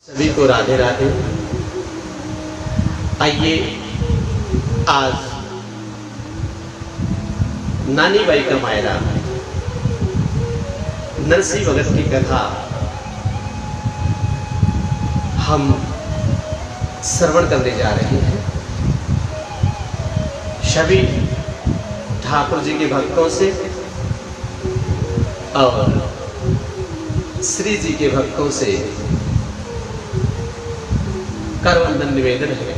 सभी को राधे राधे। आइए आज नानी बाई का मायरा नरसिंह भगत की कथा हम श्रवण करने जा रहे हैं। सभी ठाकुर जी के भक्तों से और श्री जी के भक्तों से करवंदन निवेदन है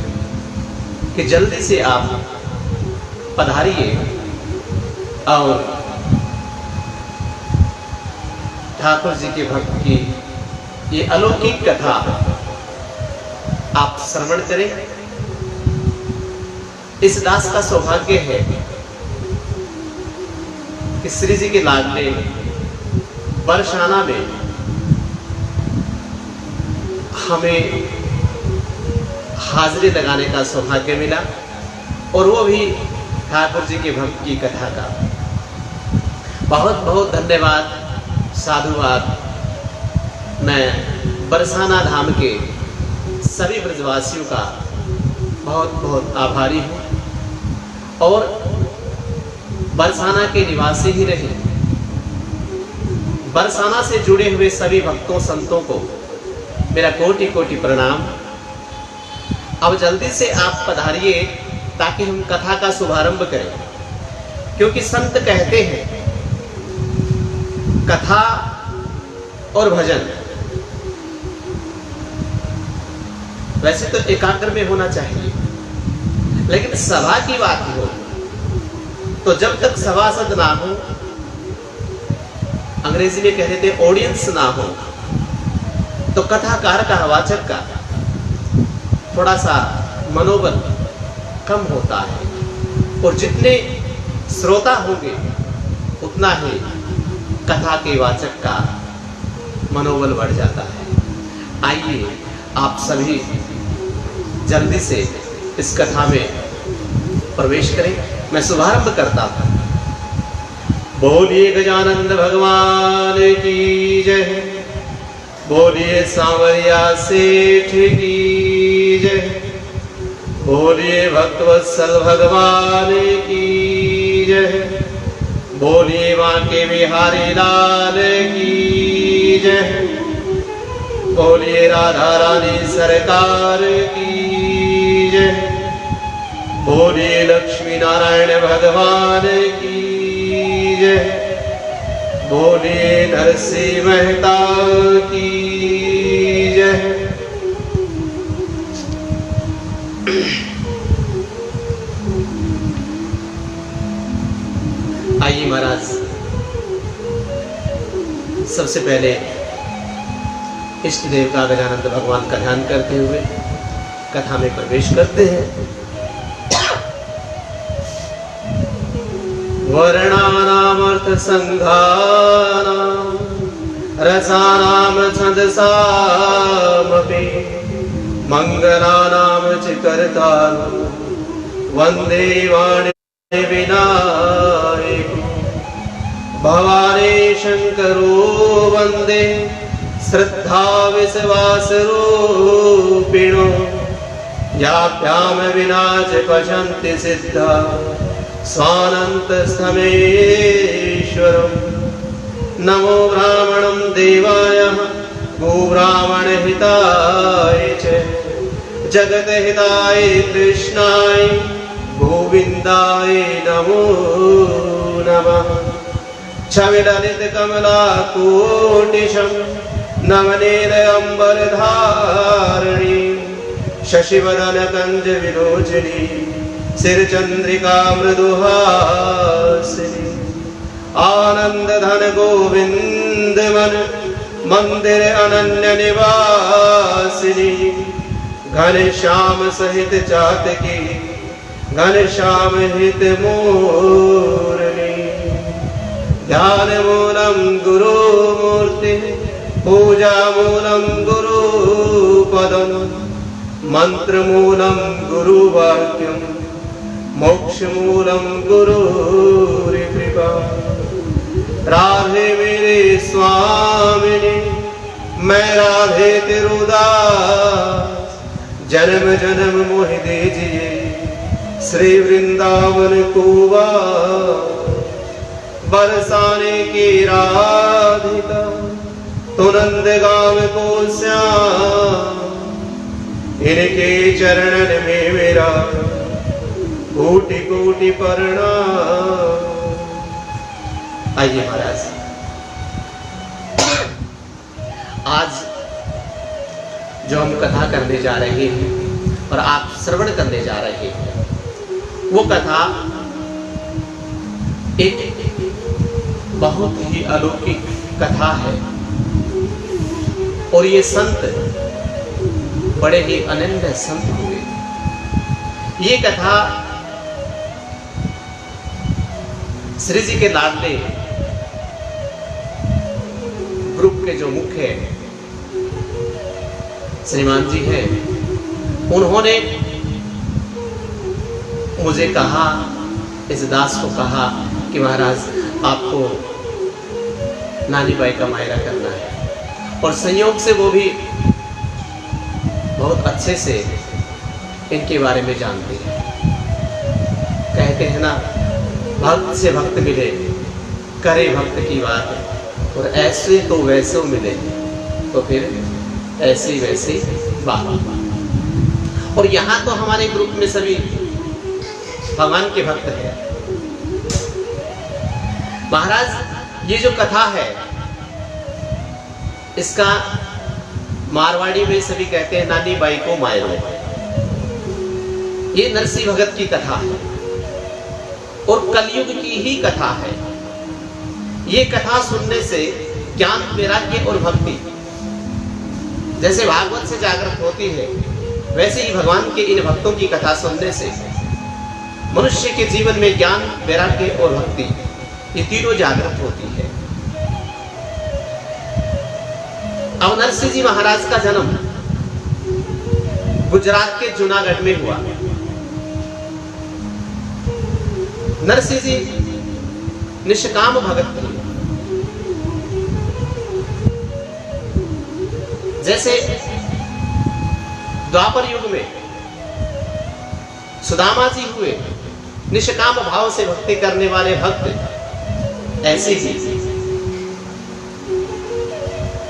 कि जल्दी से आप पधारिए और ठाकुर जी के भक्त की ये अलौकिक कथा आप श्रवण करें। इस दास का सौभाग्य है कि श्री जी के लाडले बरसाना में हमें हाजिरी लगाने का सौभाग्य मिला और वो भी ठाकुर जी के भक्त की कथा का। बहुत बहुत धन्यवाद, साधुवाद। मैं बरसाना धाम के सभी ब्रजवासियों का बहुत बहुत आभारी हूँ और बरसाना के निवासी ही रहे बरसाना से जुड़े हुए सभी भक्तों संतों को मेरा कोटि कोटि प्रणाम। अब जल्दी से आप पधारिए ताकि हम कथा का शुभारंभ करें, क्योंकि संत कहते हैं कथा और भजन वैसे तो एकाग्र में होना चाहिए, लेकिन सभा की बात हो तो जब तक सभासद ना हो, अंग्रेजी में कह देते ऑडियंस ना हो, तो कथाकार का वाचक का थोड़ा सा मनोबल कम होता है और जितने श्रोता होंगे उतना ही कथा के वाचक का मनोबल बढ़ जाता है। आइए आप सभी जल्दी से इस कथा में प्रवेश करें। मैं शुभारंभ करता हूँ। बोलिए गजानंद भगवान की जय, बोलिए सांवरिया सेठ की जय, बोलिए भक्तवत्सल भगवान की जय, बोलिए बांके बिहारी लाल की जय, बोलिए राधा रानी सरकार की जय, बोलिए लक्ष्मी नारायण भगवान की जय, बोलिए नरसिंह मेहता की जय। आइए महाराज, सबसे पहले इष्ट देवता गजानंद भगवान का ध्यान करते हुए कथा में प्रवेश करते हैं। वर्णानामर्थ संघानां रसानां छंदसामपि मंगलानां च कर्तारं वन्दे वाणी विनायको भवानी शंकरो वन्दे श्रद्धा विश्वास रूपिणो याभ्यां विना च पश्यन्ति सिद्धा स्वानंत स्थमेश्वरम्। नमो ब्राह्मणं देवाय गोब्राह्मण हिताय च जगत हिताय कृष्णाय गोविंदाय नमो नमः। छविललित कमला कोटिशं नवनील अंबर धारिणी शशिवदन कंज विलोचनी सिर चंद्रिका मृदुहासिनी आनंद धन गोविंद मन मंदिर अनन्य निवासिनी घनश्याम सहित चातकी घनश्याम हित मूर्ति ध्यान मूलम गुरु मूर्ति पूजा मूलम गुरु पदम मंत्र मूलम गुरु वाक्यम मोक्ष मूलम गुरुरि कृपा। राधे मेरे स्वामिनी मैं राधे तिरुदास, जन्म जन्म मोहि दीजिए श्री वृंदावन को बरसाने की राधिका, तो नंदगांव को श्याम, इनके चरणन में मेरा कोटि कोटि प्रणाम। आइए महाराज, आज जो हम कथा करने जा रहे हैं और आप श्रवण करने जा रहे हैं, वो कथा एक बहुत ही अलौकिक कथा है। और ये संत बड़े ही अनन्य संत हुए। ये कथा श्री जी के लाडले ग्रुप के जो मुख्य श्रीमान जी हैं, उन्होंने मुझे कहा, इस दास को कहा कि महाराज आपको नानी बाई का मायरा करना है। और संयोग से वो भी बहुत अच्छे से इनके बारे में जानते हैं। कहते हैं ना, भक्त से भक्त मिले करे भक्त की बात, और ऐसे तो वैसे मिले तो फिर ऐसी वैसी बात। और यहाँ तो हमारे ग्रुप में सभी भगवान के भक्त हैं। महाराज, ये जो कथा है इसका मारवाड़ी में सभी कहते हैं नानी बाई को मायरो। ये नरसिंह भगत की कथा है और कलयुग की ही कथा है। ये कथा सुनने से ज्ञान, वैराग्य और भक्ति जैसे भागवत से जागृत होती है, वैसे ही भगवान के इन भक्तों की कथा सुनने से मनुष्य के जीवन में ज्ञान, वैराग्य और भक्ति ये तीनों जागृत होती है। अब नरसिंह जी महाराज का जन्म गुजरात के जूनागढ़ में हुआ। नरसिंह जी निष्काम भगत थे। जैसे द्वापर युग में सुदामा जी हुए निष्काम भाव से भक्ति करने वाले भक्त, ऐसे ही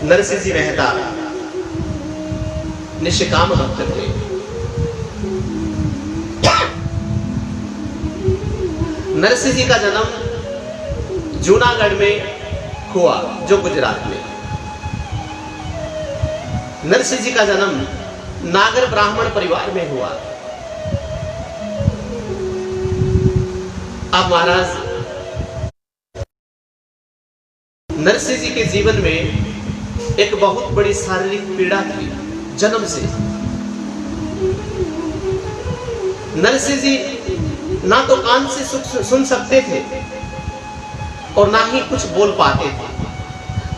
नरसिंह जी मेहता निष्काम भक्त थे। नरसिंह जी का जन्म जूनागढ़ में हुआ, जो गुजरात में। नरसिंह जी का जन्म नागर ब्राह्मण परिवार में हुआ। अब महाराज, नरसिंह जी के जीवन में एक बहुत बड़ी शारीरिक पीड़ा थी जन्म से। नरसिंह जी ना तो कान से सुन सकते थे और ना ही कुछ बोल पाते थे,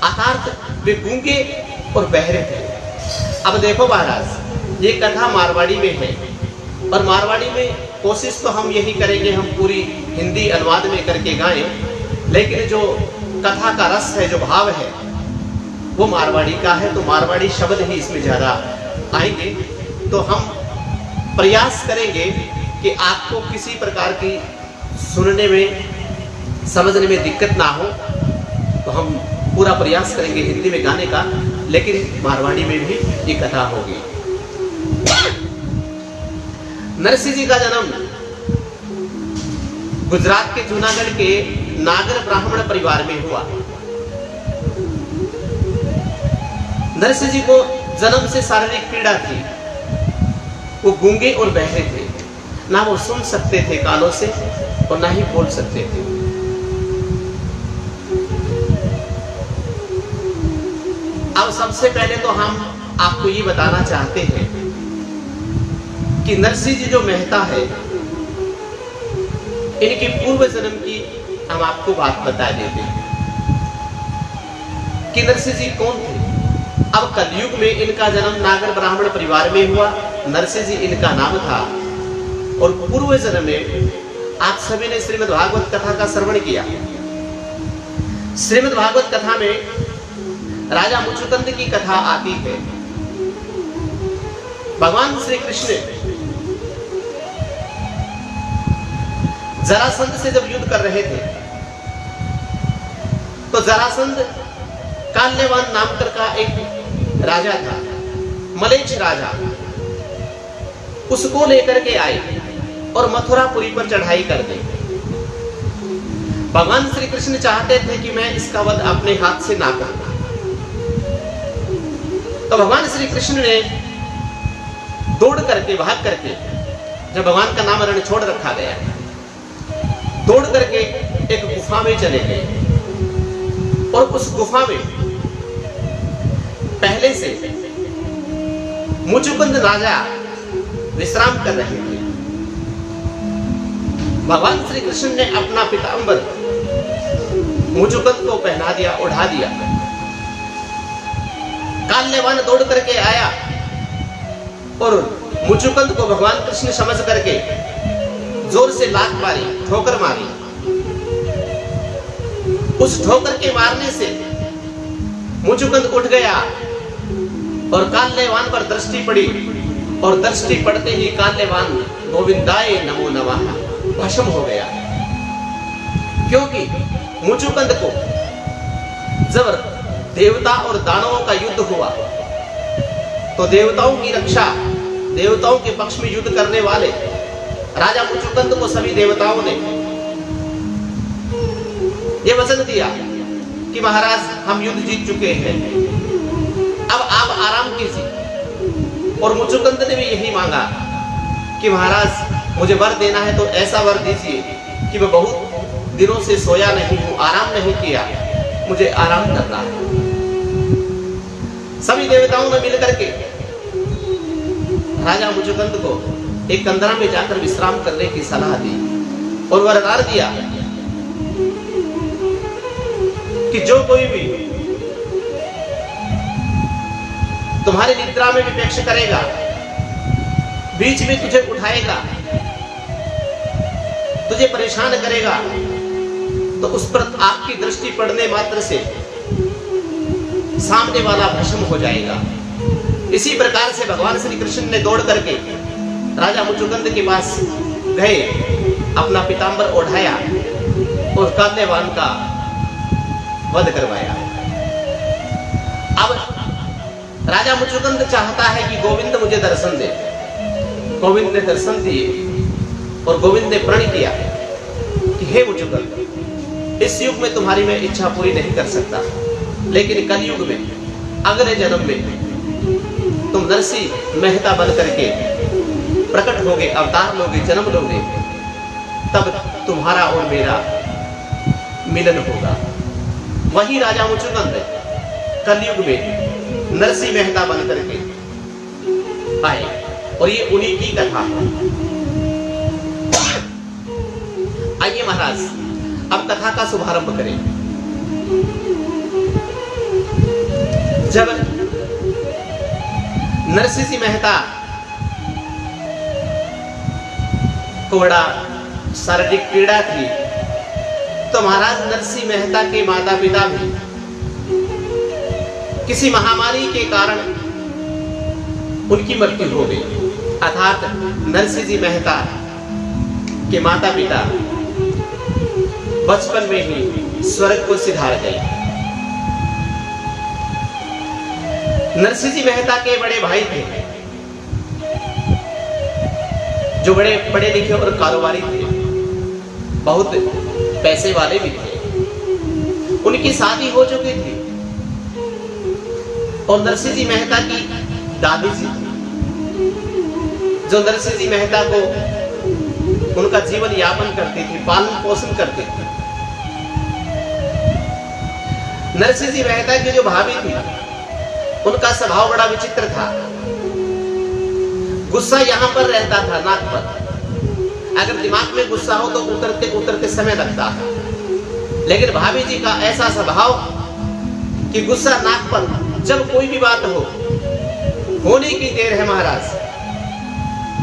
अर्थात वे गूंगे और बहरे थे। अब देखो महाराज, ये कथा मारवाड़ी में है और मारवाड़ी में कोशिश तो हम यही करेंगे, हम पूरी हिंदी अनुवाद में करके गाएं, लेकिन जो कथा का रस है, जो भाव है, वो मारवाड़ी का है, तो मारवाड़ी शब्द ही इसमें ज्यादा आएंगे। तो हम प्रयास करेंगे कि आपको किसी प्रकार की सुनने में, समझने में दिक्कत ना हो। तो हम पूरा प्रयास करेंगे हिंदी में गाने का, लेकिन मारवाड़ी में भी ये कथा होगी। नरसिंह जी का जन्म गुजरात के जूनागढ़ के नागर ब्राह्मण परिवार में हुआ। नरसिंह जी को जन्म से शारीरिक पीड़ा थी। वो गूंगे और बहरे थे, ना वो सुन सकते थे कानों से और ना ही बोल सकते थे। अब सबसे पहले तो हम आपको ये बताना चाहते हैं कि नरसिंह जी जो मेहता है, इनकी पूर्व जन्म की हम आपको बात बता देते हैं कि नरसिंह जी कौन थे। अब कलयुग में इनका जन्म नागर ब्राह्मण परिवार में हुआ। नरसिंह जी इनका नाम था। और पूर्व जन्म में आप सभी ने श्रीमद् भागवत कथा का श्रवण किया। श्रीमद् भागवत कथा में राजा मुचुकुंद की कथा आती है। भगवान श्री कृष्ण जरासंध से जब युद्ध कर रहे थे तो जरासंध काल्यवान नाम का एक राजा था, मलेच्छ राजा, उसको लेकर के आए और मथुरापुरी पर चढ़ाई कर दी। भगवान श्री कृष्ण चाहते थे कि मैं इसका वध अपने हाथ से ना करूं, तो भगवान श्री कृष्ण ने दौड़ करके, भाग करके, जब भगवान का नाम रण छोड़ रखा गया, दौड़ करके एक गुफा में चले गए और उस गुफा में पहले से मुचुकुंद राजा विश्राम कर रहे थे। भगवान श्री कृष्ण ने अपना पीतांबर मुचुकुंद को पहना दिया, उड़ा दिया। काल्यवान दौड़ करके आया और मुचुकुंद को भगवान कृष्ण समझ करके जोर से लात मारी, ठोकर मारी। उस ठोकर के मारने से मुचुकुंद उठ गया और काल्यवान पर दृष्टि पड़ी और दृष्टि पड़ते ही काल्यवान गोविंदाय नमो नमः भस्म हो गया। क्योंकि मुचुकुंद को जब देवता और दानवों का युद्ध हुआ तो देवताओं की रक्षा, देवताओं के पक्ष में युद्ध करने वाले राजा मुचुकुंद को सभी देवताओं ने यह वचन दिया कि महाराज हम युद्ध जीत चुके हैं, अब आप आराम कीजिए। और मुचुकुंद ने भी यही मांगा कि महाराज मुझे वर देना है तो ऐसा वर दीजिए कि मैं बहुत दिनों से सोया नहीं हूं, आराम नहीं किया, मुझे आराम करना है। सभी देवताओं ने मिलकर के राजा मुचुकुंद को एक कंदरा में जाकर विश्राम करने की सलाह दी और वरदान दिया कि जो कोई भी तुम्हारी निद्रा में विपेक्ष करेगा, बीच में तुझे उठाएगा, तुझे परेशान करेगा, तो उस पर आपकी दृष्टि पड़ने मात्र से सामने वाला भस्म हो जाएगा। इसी प्रकार से भगवान श्री कृष्ण ने दौड़ करके राजा मुचुकुंद के पास गए, अपना पीतांबर ओढ़ाया और काल्यवान का वध करवाया। अब राजा मुचुकुंद चाहता है कि गोविंद मुझे दर्शन दे। गोविंद ने दर्शन दिए और गोविंद ने प्रण किया कि हे मुचुकुंद, इस युग में तुम्हारी मैं इच्छा पूरी नहीं कर सकता, लेकिन कलयुग में, अगले जन्म में तुम नरसिंह मेहता बन करके प्रकट होगे, अवतार लोगे, जन्म लोगे, तब तुम्हारा और मेरा मिलन होगा। वही राजा मुचुकुंद कलयुग में नरसिंह मेहता बन करके आए और ये उन्हीं की कथा है। आइए महाराज अब कथा का शुभारंभ करें। जब नरसिंह मेहता को बड़ा शारीरिक पीड़ा थी तो महाराज नरसिंह मेहता के माता पिता भी किसी महामारी के कारण उनकी मृत्यु हो गई, अर्थात नरसिंह जी मेहता के माता पिता बचपन में ही स्वर्ग को सिधार गए। नरसिंह जी मेहता के बड़े भाई थे जो बड़े पढ़े लिखे और कारोबारी थे, बहुत पैसे वाले भी थे। उनकी शादी हो चुकी थी और नरसिंह जी मेहता की दादी जी जो नरसिंह जी मेहता को उनका जीवन यापन करती थी, पालन पोषण करती थी। नरसिंह जी मेहता की जो भाभी थी उनका स्वभाव बड़ा विचित्र था। गुस्सा यहां पर रहता था, नाक पर। अगर दिमाग में गुस्सा हो तो उतरते उतरते समय लगता है, लेकिन भाभी जी का ऐसा स्वभाव कि गुस्सा नाक पर, जब कोई भी बात हो, होने की देर है महाराज,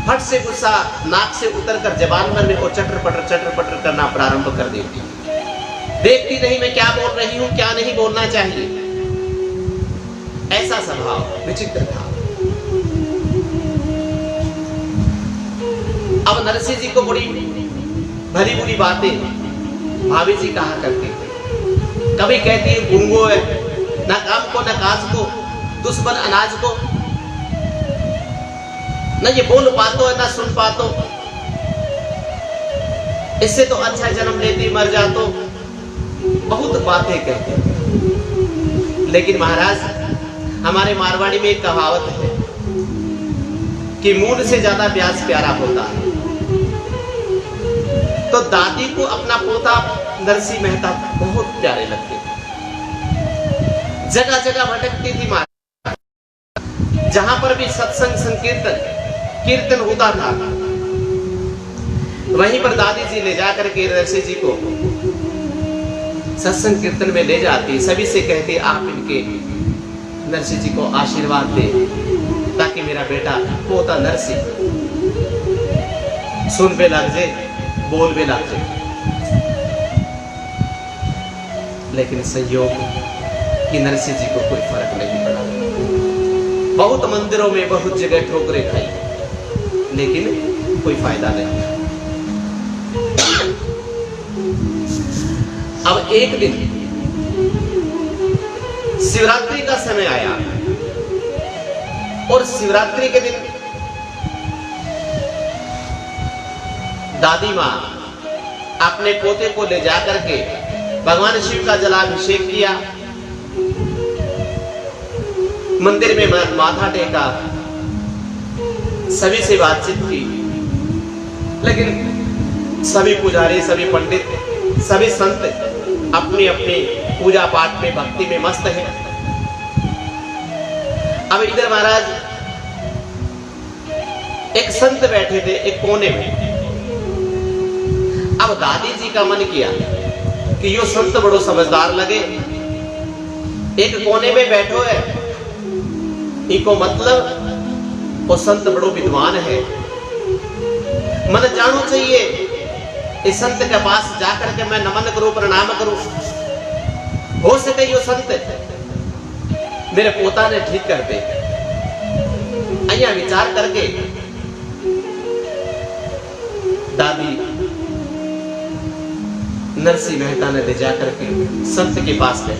फट से गुस्सा नाक से उतरकर जबान भर में और चटर पटर करना प्रारंभ कर देती। देखती नहीं मैं क्या बोल रही हूं, क्या नहीं बोलना चाहिए। ऐसा स्वभाव विचित्र था। अब नरसिंह जी को बड़ी भली बुरी बातें भाभी जी कहा करती थी। कभी कहती है गुंगो है, न काम को न काज को, दुश्मन अनाज को, न ये बोल पातो है न सुन पातो, इससे तो अच्छा जन्म लेती मर जातो। बहुत बातें कहते थे। लेकिन महाराज, हमारे मारवाड़ी में एक कहावत है कि मूल से ज्यादा ब्याज प्यारा होता है। तो दादी को अपना पोता नरसिंह मेहता बहुत प्यारे लगते थे। जगह जगह भटकती थी महाराज, जहां पर भी सत्संग संकीर्तन कीर्तन होता था, वहीं पर दादी जी ले जाकर के नरसिंह जी को सत्संग कीर्तन में ले जाती। सभी से कहती, आप इनके नरसिंह जी को आशीर्वाद दे ताकि मेरा बेटा पोता नरसिंह सुन पे लग जाए, बोल भी लग जाए। लेकिन संयोग कि नरसिंह जी को कोई फर्क नहीं पड़ा। बहुत मंदिरों में बहुत जगह ठोकरें खाई, लेकिन कोई फायदा नहीं। अब एक दिन शिवरात्रि का समय आया और शिवरात्रि के दिन दादी मां अपने पोते को ले जाकर के भगवान शिव का जलाभिषेक किया, मंदिर में माथा टेका, सभी से बातचीत की। लेकिन सभी पुजारी, सभी पंडित, सभी संत अपनी अपनी पूजा पाठ में भक्ति में मस्त हैं। अब इधर महाराज एक संत बैठे थे एक कोने में। अब दादी जी का मन किया कि यो संत बड़ो समझदार लगे, एक कोने में बैठो है, इनको मतलब वो संत बड़ो विद्वान है, मन जानो चाहिए इस संत के पास जाकर के मैं नमन करूं, प्रणाम करूं, हो सके यो संत मेरे पोता ने ठीक कर दे। अया विचार करके दादी नरसिंह मेहता ने ले जाकर के संत के पास गए।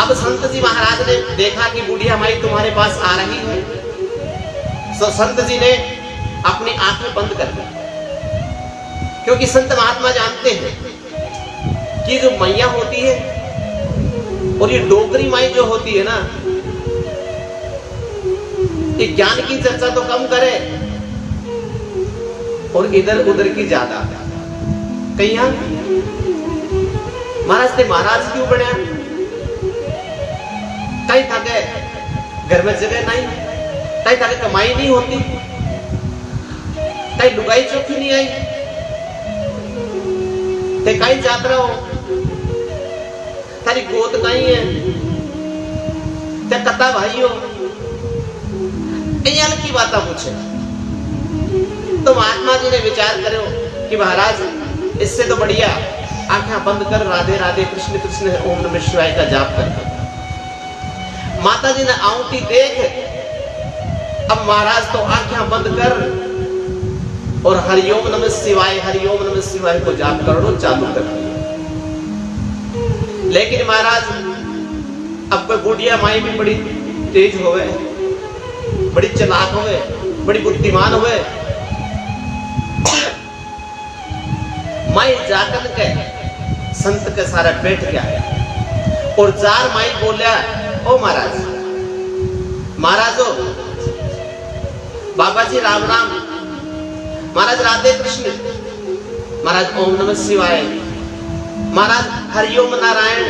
अब संत जी महाराज ने देखा कि बुढ़िया माई तुम्हारे पास आ रही है, तो संत जी ने अपनी आंखें बंद कर दी, क्योंकि संत महात्मा जानते हैं कि जो मैया होती है और ये डोगरी माई जो होती है ना, ये ज्ञान की चर्चा तो कम करे और इधर उधर की ज्यादा। कहीं महाराज थे महाराज क्यों बने, कहीं थके घर में जगह नहीं, कहीं थके कमाई नहीं होती, कहीं लुगाई चौकी नहीं आई, ते कहीं यात्रा हो, तारी गोद कहीं है, ते कता भाई हो, की बात पूछे। तो महात्मा जी ने विचार करो कि महाराज इससे तो बढ़िया आंखें बंद कर राधे राधे कृष्ण कृष्ण ओम नमः शिवाय का जाप कर। माता जी ने आउटी देख, अब महाराज तो आंखें बंद कर और हरिओम नमः शिवाय हरिओम नमः शिवाय को जाप करो चालू कर दिया। लेकिन महाराज अब कोई बुढ़िया माई भी बड़ी तेज होवे, बड़ी चालाक होवे, बड़ी बुद्धिमान होवे। माई जाकर के संत के सारा बैठ गया और जार माई बोलिया, ओ महाराज, महाराजो बाबा जी राम राम, महाराज राधे कृष्ण, महाराज ओम नमः शिवाय, महाराज हरिओम नारायण,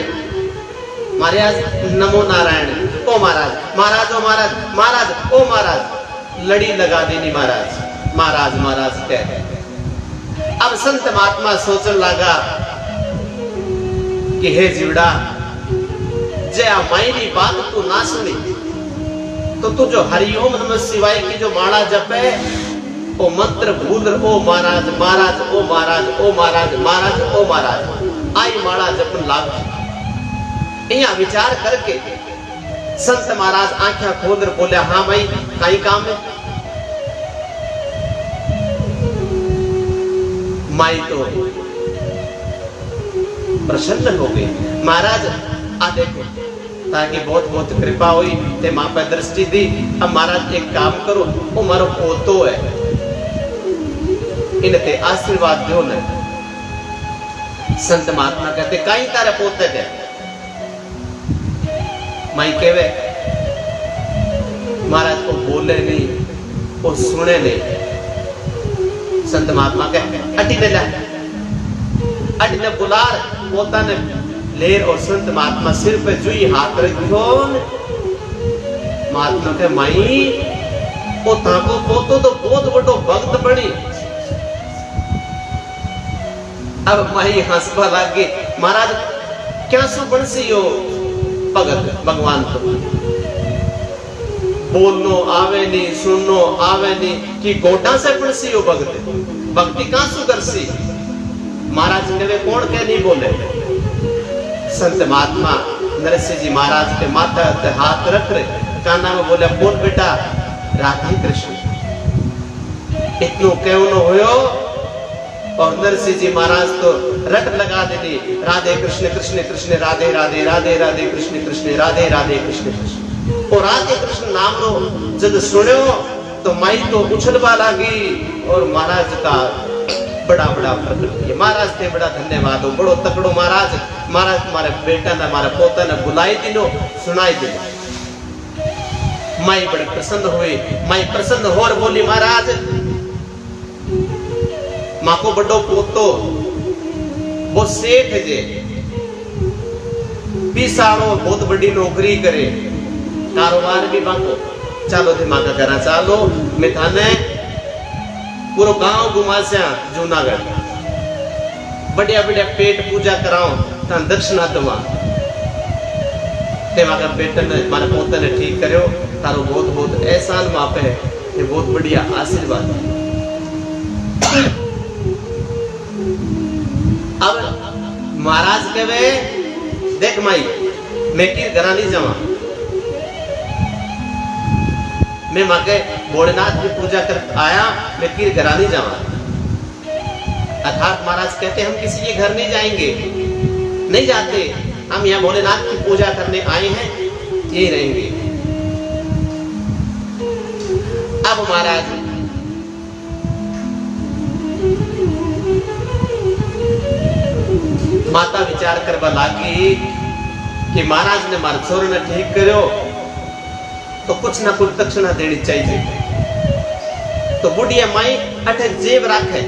महाराज नमो नारायण, ओ महाराज, महाराज ओ महाराज, महाराज ओ महाराज, लड़ी लगा देनी महाराज, महाराज महाराज कह। अब संत महात्मा सोचने लगा कि हे जीवड़ा, जया मायनी बात तू ना सुनी तो तू जो हरिओम नमः शिवाय की जो माला जपे ओ मंत्र भूल, ओ महाराज महाराज ओ महाराज ओ महाराज महाराज ओ महाराज, आई माला जपन लाग। यहाँ विचार करके संत महाराज आंखें खोल कर बोले, हाँ भाई कहीं काम है। माई तो प्रसन्न हो गई। महाराज आ देखो, ताकि बहुत बहुत कृपा हुई ते मां पे दृष्टि दी। अब महाराज एक काम करो, वो मारो पोतो है, इनते आशीर्वाद दो न। संत महात्मा कहते, कहीं तारे पोते थे। माई कहवे, महाराज को बोले नहीं, वो सुने नहीं। संत महात्मा कहे, अटी ने ला, अटी ने बुलार पोता ने लेर। और संत महात्मा सिर पे जुई हाथ रखो। महात्मा के माई वो ताको पोतो तो बहुत बड़ो भक्त बनी। अब माई हंसबा लागी, महाराज क्या सु बनसी हो भगत भगवान को बोलनो आवे नहीं, सुननो आवे नहीं, कि गोटा से बनसी हो भगत, भक्ति कहां सु करसी। महाराज कहे, कौन के नहीं बोले। संत महात्मा नरसिंह जी महाराज के माथा पे हाथ रख रहे, काना में बोले, बोल बेटा राधे कृष्ण। इतनो केवनो होयो। और नरसिंह जी महाराज तो रट लगा देनी, राधे कृष्ण कृष्ण कृष्ण राधे राधे, राधे राधे कृष्ण कृष्ण राधे राधे कृष्ण कृष्ण। और राधे कृष्ण नाम रो जब सुनो तो माई तो उछलवा लागी। और महाराज का बड़ा बड़ा प्रकट, महाराज थे बड़ा धन्यवाद हो, बड़ो तकड़ो महाराज। महाराज तुम्हारे बेटा ने, हमारे पोता ने बुलाई दिनो, सुनाई दिनो। माई बड़े प्रसन्न हुई। माई प्रसन्न हो और बोली, महाराज मां को बड़ो पोतो वो सेठ जे पिसाड़ो, बहुत बड़ी नौकरी करे, कारोबार भी बांको। चलो दिमाग करा, चलो मैं थाने पूरा गांव घुमा से जूनागढ़, बढ़िया बढ़िया पेट पूजा कराओ, तन दक्षिणा दवा। ते मगर बेटे ने, मारे पोते ने ठीक करो, तारो बहुत बहुत एहसान मां पे है, ये बहुत बढ़िया आशीर्वाद है। अब महाराज कहे, देख माई मैं की घरा नहीं जावा, मैं मां के भोलेनाथ की पूजा कर आया, मैं की घरा नहीं जावा। अर्थात महाराज कहते, हम किसी के घर नहीं जाएंगे, नहीं जाते, हम यहाँ भोलेनाथ की पूजा करने आए हैं, यही रहेंगे। अब महाराज माता विचार करवा लागी कि महाराज ने मारे छोरे ने ठीक करो तो कुछ ना कुछ दक्षिणा देनी चाहिए। तो बुढ़िया माई अठे जेब राखे,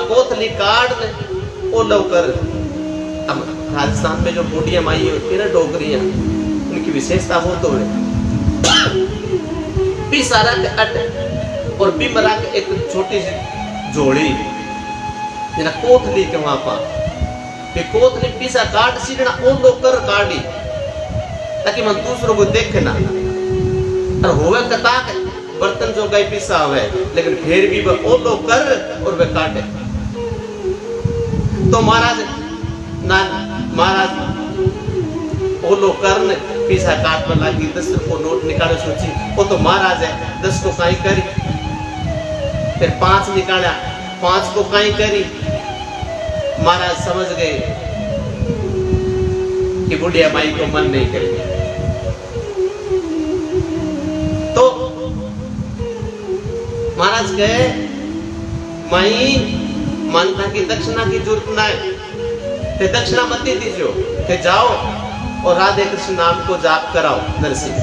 कोतली काट ने ओ लवकर। अब राजस्थान में जो बुढ़िया माई होती है ना, डोगरियां, उनकी विशेषता हो तो है पिसारा के अट और बिमरा के एक छोटी सी जोड़ी जना कोतली के वहां पा पे कोतली पिसा काट सीना ओ लोकर काटी, ताकि मन दूसरों को देखे ना। और होवे कता के बर्तन जो गए पिसा हुए, लेकिन फिर भी वह ओ लोकर और वे काटे। तो महाराज ओ लोकर ने पिसा काट पर लागी, 10 को नोट निकाले, सोची वो तो महाराज है, 10 को काई करी, फिर 5 निकाला, 5 को काई करी। महाराज समझ गए कि बुढ़िया माई को मन नहीं करेगी। तो महाराज कहे, माई मानता की दक्षिणा की जरूरत ना है, ते दक्षिणा मत दीजियो, ते जाओ और राधे कृष्ण नाम को जाप कराओ नरसिंह।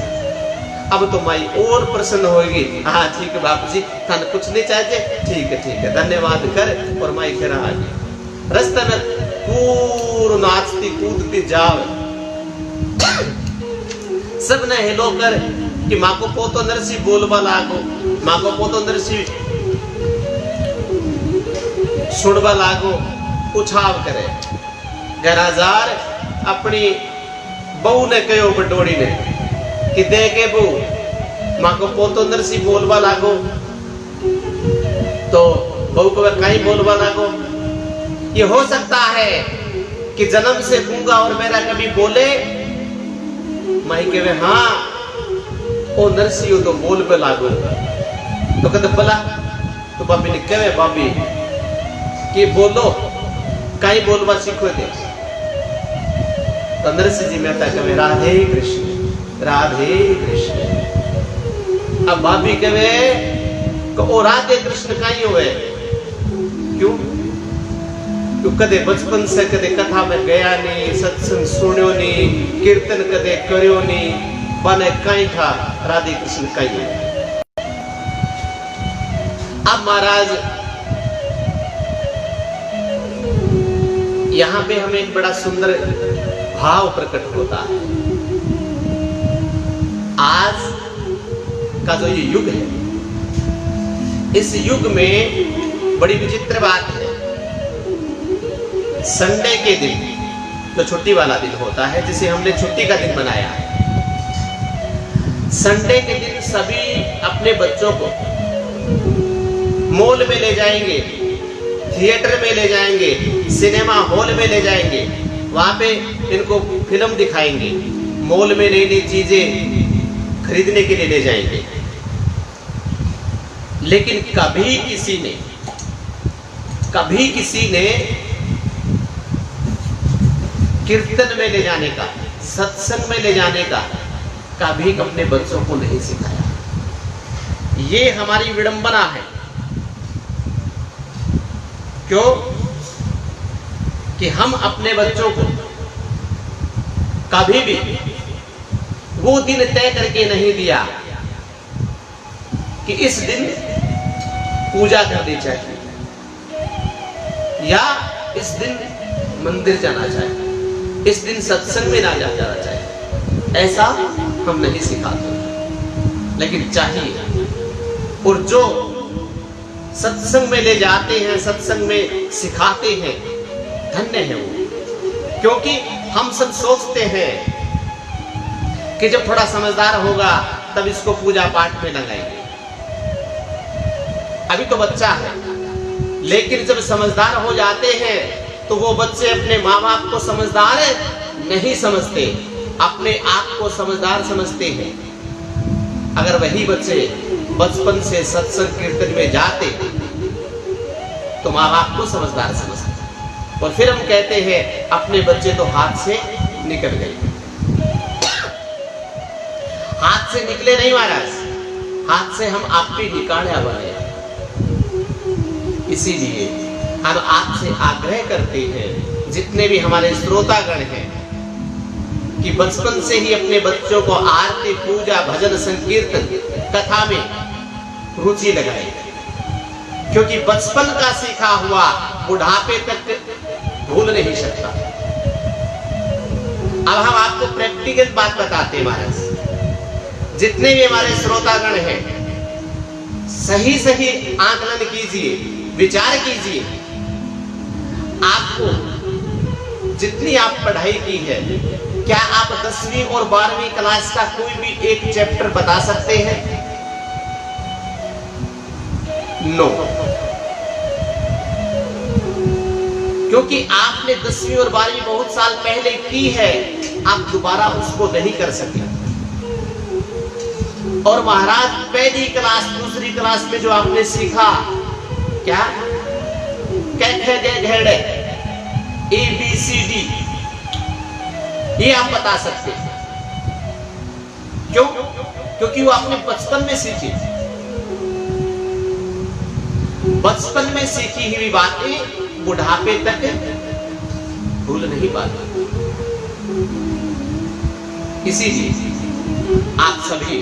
अब तो माई और प्रसन्न होगी। हाँ ठीक है बापू जी, थाने कुछ नहीं चाहिए, ठीक है धन्यवाद कर। और माई घर आ गई। रास्ते में पूर्ण नाचती कूदती जाओ, सब ने हेलो कर कि माँ को पोतो नरसिंह बोलवा लागो, माँ को पोतो नरसिंह सुनवा लागो, उछाव करे। गराजार अपनी बहू ने कहो, बडोड़ी ने कि दे के बहू माँ को पोतो नरसिंह बोलवा लागो। तो बहू को कहीं बोलवा लागो, ये हो सकता है कि जन्म से गूंगा और मेरा कभी बोले माई कहे हाँ ओ नरसिंह तो बोल पे लागो तो कहते भला तो बाबी ने कहे बाबी कि बोलो कहीं बोलवा सीखो थे तो नरसिंह जी मेहता कहे राधे कृष्ण राधे कृष्ण। अब बाबी कहे ओ राधे कृष्ण कहीं हुए क्यों तो कदे बचपन से कदे कथा में गया नहीं सत्संग सुन्यो नहीं कीर्तन कदे करियो नहीं बने कहीं था राधे कृष्ण कहीं। अब महाराज यहां पे हमें एक बड़ा सुंदर भाव प्रकट होता है। आज का जो ये युग है इस युग में बड़ी विचित्र बात है। संडे के दिन तो छुट्टी वाला दिन होता है जिसे हमने छुट्टी का दिन बनाया। संडे के दिन सभी अपने बच्चों को मॉल में ले जाएंगे, थिएटर में ले जाएंगे, सिनेमा हॉल में ले जाएंगे, वहां पे इनको फिल्म दिखाएंगे, मॉल में नई नई चीजें खरीदने के लिए ले जाएंगे। लेकिन कभी किसी ने कीर्तन में ले जाने का, सत्संग में ले जाने का कभी अपने बच्चों को नहीं सिखाया। ये हमारी विडंबना है। क्यों कि हम अपने बच्चों को कभी भी वो दिन तय करके नहीं दिया कि इस दिन पूजा करनी चाहिए या इस दिन मंदिर जाना चाहिए, इस दिन सत्संग में ना जाना चाहिए। ऐसा हम नहीं सिखाते, लेकिन चाहिए। और जो सत्संग में ले जाते हैं, सत्संग में सिखाते हैं, धन्य है वो। क्योंकि हम सब सोचते हैं कि जब थोड़ा समझदार होगा तब इसको पूजा पाठ में लगाएंगे। अभी तो बच्चा है, लेकिन जब समझदार हो जाते हैं तो वो बच्चे अपने माँ बाप को समझदार नहीं समझते, अपने आप को समझदार समझते हैं। अगर वही बच्चे बचपन से सत्संग कीर्तन में जाते तो माँ बाप को समझदार समझते। और फिर हम कहते हैं अपने बच्चे तो हाथ से निकल गए। हाथ से निकले नहीं महाराज, हाथ से हम आपके निकाड़ा बनाए। इसीलिए हम आपसे आग्रह करते हैं, जितने भी हमारे श्रोतागण हैं, कि बचपन से ही अपने बच्चों को आरती, पूजा, भजन, संकीर्तन, कथा में रुचि लगाए। क्योंकि बचपन का सीखा हुआ बुढ़ापे तक भूल नहीं सकता। अब हम आपको प्रैक्टिकल बात बताते हैं महाराज। जितने भी हमारे श्रोतागण हैं, सही सही आकलन कीजिए, विचार कीजिए। आपको जितनी आप पढ़ाई की है, क्या आप 10वीं और 12वीं क्लास का कोई भी एक चैप्टर बता सकते हैं? नो। क्योंकि आपने 10वीं और 12वीं बहुत साल पहले की है, आप दोबारा उसको नहीं कर सके। और महाराज पहली क्लास, दूसरी क्लास में जो आपने सीखा, क्या घेड़े ABCD, ये आप बता सकते हैं। क्यों? क्योंकि वो आपने बचपन में सीखी। बचपन में सीखी हुई बातें बुढ़ापे तक भूल नहीं पाते। इसीलिए आप सभी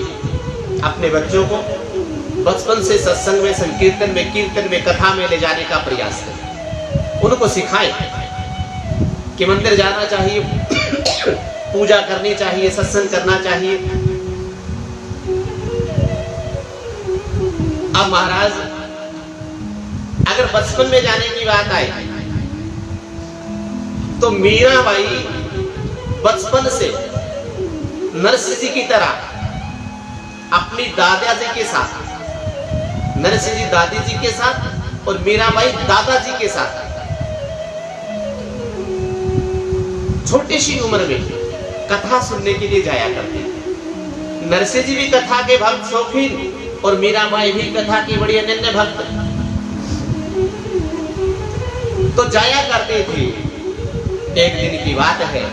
अपने बच्चों को बचपन से सत्संग में, संकीर्तन में, कीर्तन में, कथा में ले जाने का प्रयास करें। उनको सिखाएं कि मंदिर जाना चाहिए, पूजा करनी चाहिए, सत्संग करना चाहिए। अब महाराज अगर बचपन में जाने की बात आए तो मीराबाई बचपन से नरसिंह जी की तरह अपनी दादाजी के साथ, नरसिंह जी दादी जी के साथ और मीराबाई दादाजी के साथ छोटी सी उम्र में कथा सुनने के लिए जाया करते थे। नरसिंह जी भी कथा के भक्त शौकीन और मीराबाई भी कथा की बड़ी अनन्य भक्त, तो जाया करते थे। एक दिन की बात है,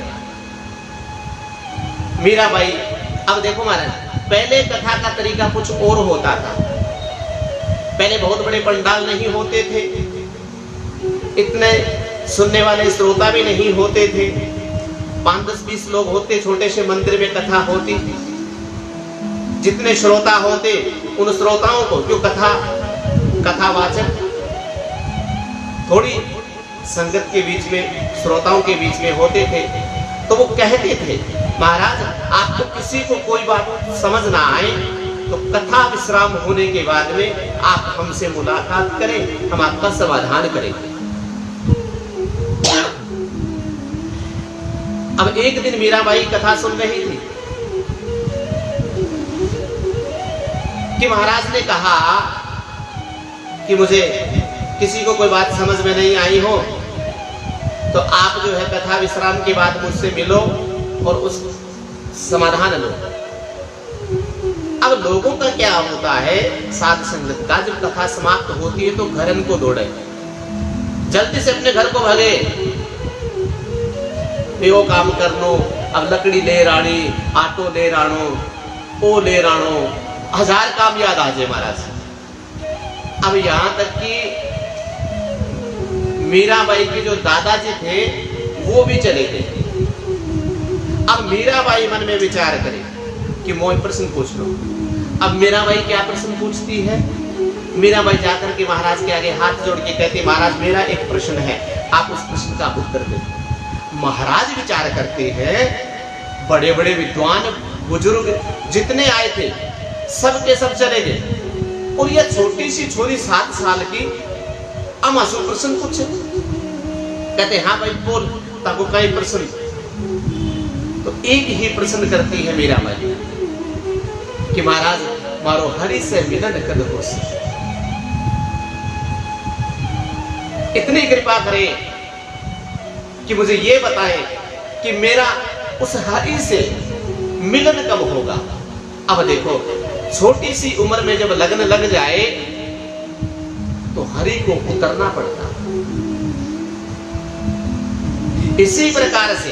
मीराबाई, अब देखो महाराज, पहले कथा का तरीका कुछ और होता था। पहले बहुत बड़े पंडाल नहीं होते थे, इतने सुनने वाले श्रोता भी नहीं होते थे, 5-10-20 लोग होते, छोटे से मंदिर में कथा होती। जितने श्रोता होते उन श्रोताओं को, जो कथावाचक थोड़ी संगत के बीच में, श्रोताओं के बीच में होते थे, तो वो कहते थे, महाराज आपको किसी को कोई बात समझ ना आए तो कथा विश्राम होने के बाद में आप हमसे मुलाकात करें, हम आपका समाधान करेंगे। अब एक दिन मीराबाई कथा सुन रही थी कि महाराज ने कहा कि मुझे किसी को कोई बात समझ में नहीं आई हो तो आप जो है कथा विश्राम के बाद मुझसे मिलो और उस समाधान लो। अब लोगों का क्या होता है, साध संगत का, जब कथा समाप्त होती है तो घरन को दौड़े, जल्दी से अपने घर को भागे, वो काम करनो, अब लकड़ी ले रानी, आटो ले रानो, ओ ले रानो, 1000 काम याद आ जाए महाराज। अब यहां तक कि मीराबाई के जो दादाजी थे वो भी चले गए। अब मीराबाई मन में विचार करे कि मोह प्रश्न पूछ लो। अब मीराबाई क्या प्रश्न पूछती है? मीराबाई जाकर के महाराज के आगे हाथ जोड़ के कहती, महाराज मेरा एक प्रश्न है, आप उस प्रश्न का उत्तर दें। महाराज विचार करते हैं, बड़े बड़े विद्वान बुजुर्ग जितने आए थे सब के सब चले गए और यह छोटी सी छोरी 7 साल की अमासु प्रश्न पूछे। कहते हाँ भाई बोल, ताको कई प्रश्न। तो एक ही प्रश्न करती है मीराबाई कि महाराज मारो हरि से मिलन कद हो से, इतनी कृपा करें कि मुझे ये बताएं कि मेरा उस हरि से मिलन कब होगा। अब देखो, छोटी सी उम्र में जब लगन लग जाए तो हरि को उतरना पड़ता। इसी प्रकार से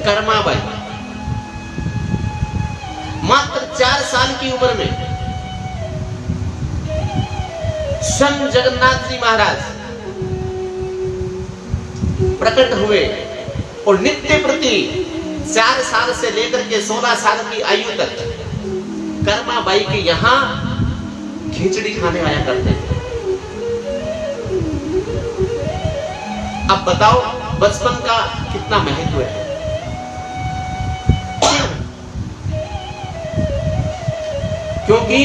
कर्माबाई मात्र 4 साल की उम्र में स्वयं जगन्नाथ जी महाराज प्रकट हुए और नित्य प्रति 4 साल से लेकर के 16 साल की आयु तक कर्माबाई के यहां खिचड़ी खाने आया करते थे। अब बताओ बचपन का कितना महत्व है। क्योंकि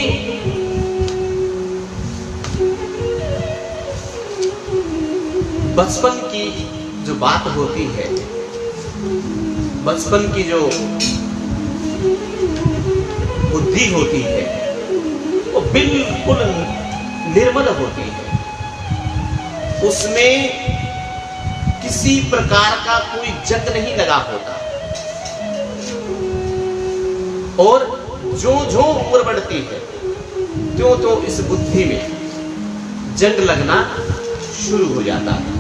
बचपन की जो बात होती है, बचपन की जो बुद्धि होती है वो बिल्कुल निर्मल होती है। उसमें किसी प्रकार का कोई जंग नहीं लगा होता और जो जो उम्र बढ़ती है त्यों तो इस बुद्धि में जंग लगना शुरू हो जाता है।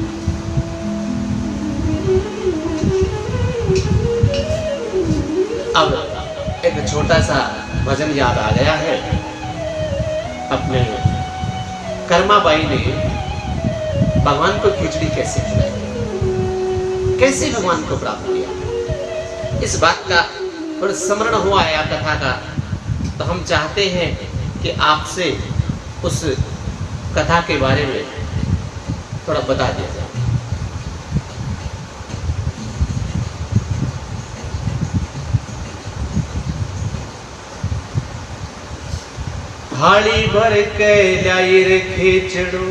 अब एक छोटा सा भजन याद आ गया है। अपने कर्माबाई ने भगवान को खिचड़ी कैसे खिलाई, कैसे भगवान को प्राप्त किया, इस बात का थोड़ा स्मरण हुआ है कथा का, तो हम चाहते हैं कि आपसे उस कथा के बारे में थोड़ा बता दिया जाए। थाली भर के लाई रे खिचड़ो,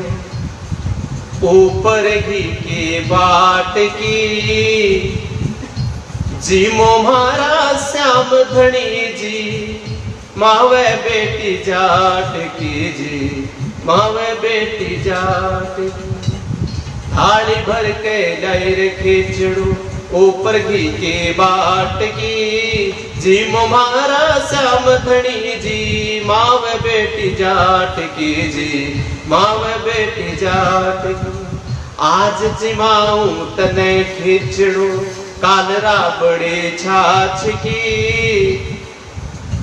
ऊपर घी के बाट की, जी मोहरा श्याम धनी जी, मावे बेटी जाट की जी, मावे बेटी जाट की। थाली भर के लाई रे खिचड़ो, ऊपर घी के बाट की जी मोमारा श्याम धनी जी माव बेटी जाट की जी माव बेटी जाट की आज जिमाऊं तने खिचड़ो कालरा बड़े छाछ की।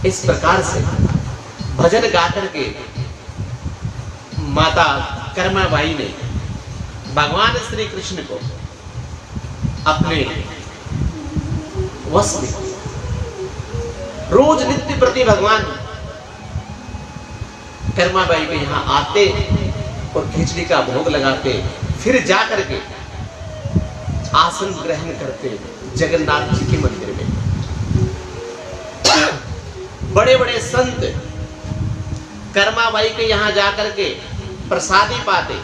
इस प्रकार से भजन गाकर के माता कर्माबाई ने भगवान श्री कृष्ण को अपने वश में रोज नित्य प्रति भगवान कर्माबाई के यहां आते और खिचड़ी का भोग लगाते, फिर जाकर के आसन ग्रहण करते जगन्नाथ जी के मंदिर में। बड़े बड़े संत कर्माबाई के यहां जाकर के प्रसादी पाते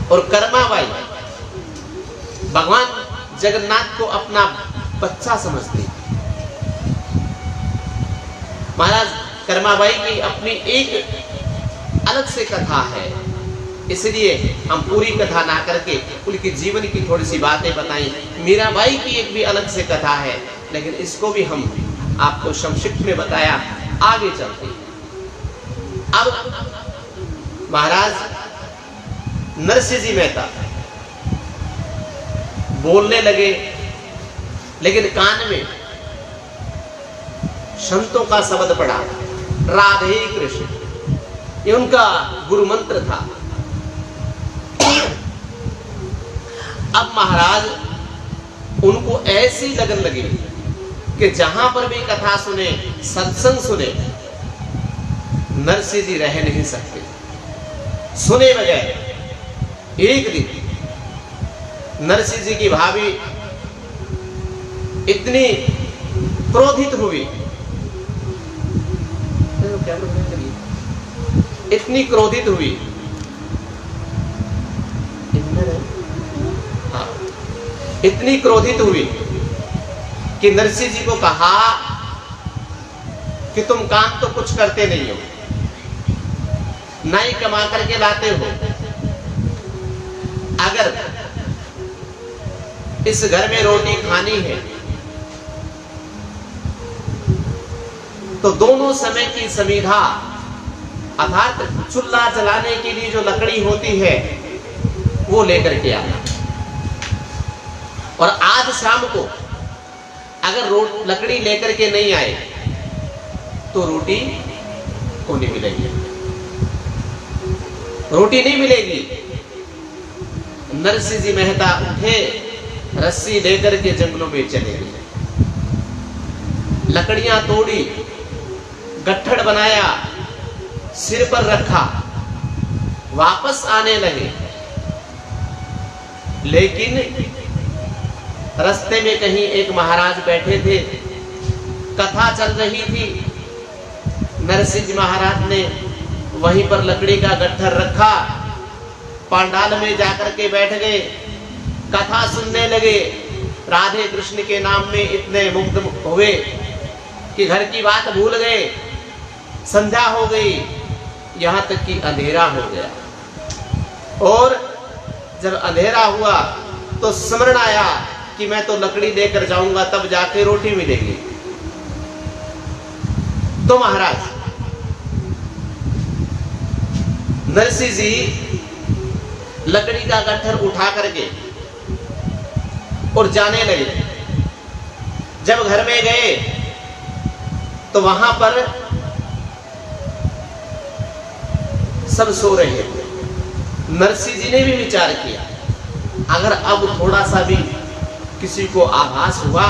और कर्माबाई भगवान जगन्नाथ को अपना बच्चा समझते। महाराज कर्माबाई की अपनी एक अलग से कथा है, इसलिए हम पूरी कथा ना करके उनके जीवन की थोड़ी सी बातें बताएं। मीराबाई की एक भी अलग से कथा है, लेकिन इसको भी हम आपको संक्षिप्त में बताया। आगे चलते अब महाराज नरसिंह जी मेहता बोलने लगे, लेकिन कान में संतों का शब्द पड़ा, राधे कृष्ण, ये उनका गुरु मंत्र था। अब महाराज उनको ऐसी लगन लगी कि जहां पर भी कथा सुने, सत्संग सुने, नरसिंह जी रह नहीं सकते सुने बगैर। एक दिन नरसिंह जी की भाभी इतनी क्रोधित हुई, इतनी क्रोधित हुई, इतनी क्रोधित हुई कि नरसिंह जी को कहा कि तुम काम तो कुछ करते नहीं हो, ना ही कमा करके लाते हो। अगर इस घर में रोटी खानी है तो दोनों समय की सुविधा अर्थात चूल्हा जलाने के लिए जो लकड़ी होती है वो लेकर के आना, और आज शाम को अगर लकड़ी लेकर के नहीं आए तो रोटी को नहीं मिलेगी, रोटी नहीं मिलेगी। नरसिंह जी मेहता उठे, रस्सी लेकर के जंगलों में चले गए, लकड़ियां तोड़ी, गट्ठड़ बनाया, सिर पर रखा, वापस आने लगे। लेकिन रास्ते में कहीं एक महाराज बैठे थे, कथा चल रही थी, नरसिंह जी महाराज ने वहीं पर लकड़ी का गट्ठर रखा, पांडाल में जाकर के बैठ गए, कथा सुनने लगे। राधे कृष्ण के नाम में इतने मुग्ध हुए कि घर की बात भूल गए। संध्या हो गई, यहां तक कि अंधेरा हो गया, और जब अंधेरा हुआ तो स्मरण आया कि मैं तो लकड़ी लेकर जाऊंगा तब जाके रोटी मिलेगी। तो महाराज नरसिंह जी लकड़ी का गट्ठर उठा करके और जाने लगे। जब घर में गए तो वहां पर सब सो रहे थे। नरसिंह जी ने भी विचार किया, अगर अब थोड़ा सा भी किसी को आभास हुआ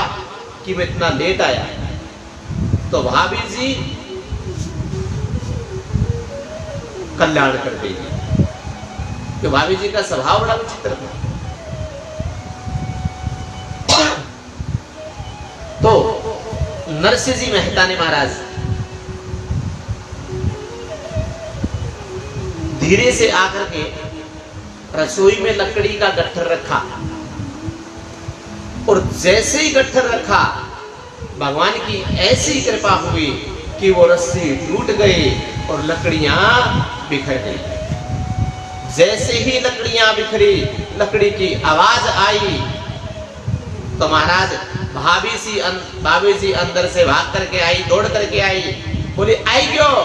कि मैं इतना लेट आया तो भाभी जी कल्याण कर देगी। तो भाभी जी का स्वभाव बड़ा विचित्र था। तो नरसिंह जी मेहता ने महाराज धीरे से आकर के रसोई में लकड़ी का गट्ठर रखा, और जैसे ही गट्ठर रखा भगवान की ऐसी कृपा हुई कि वो रस्सी टूट गई और लकड़ियां बिखर गई। जैसे ही लकड़ियां बिखरी, लकड़ी की आवाज आई, तो महाराज भाभी जी अंदर से भाग करके आई, दौड़ करके आई, बोली आई क्यों,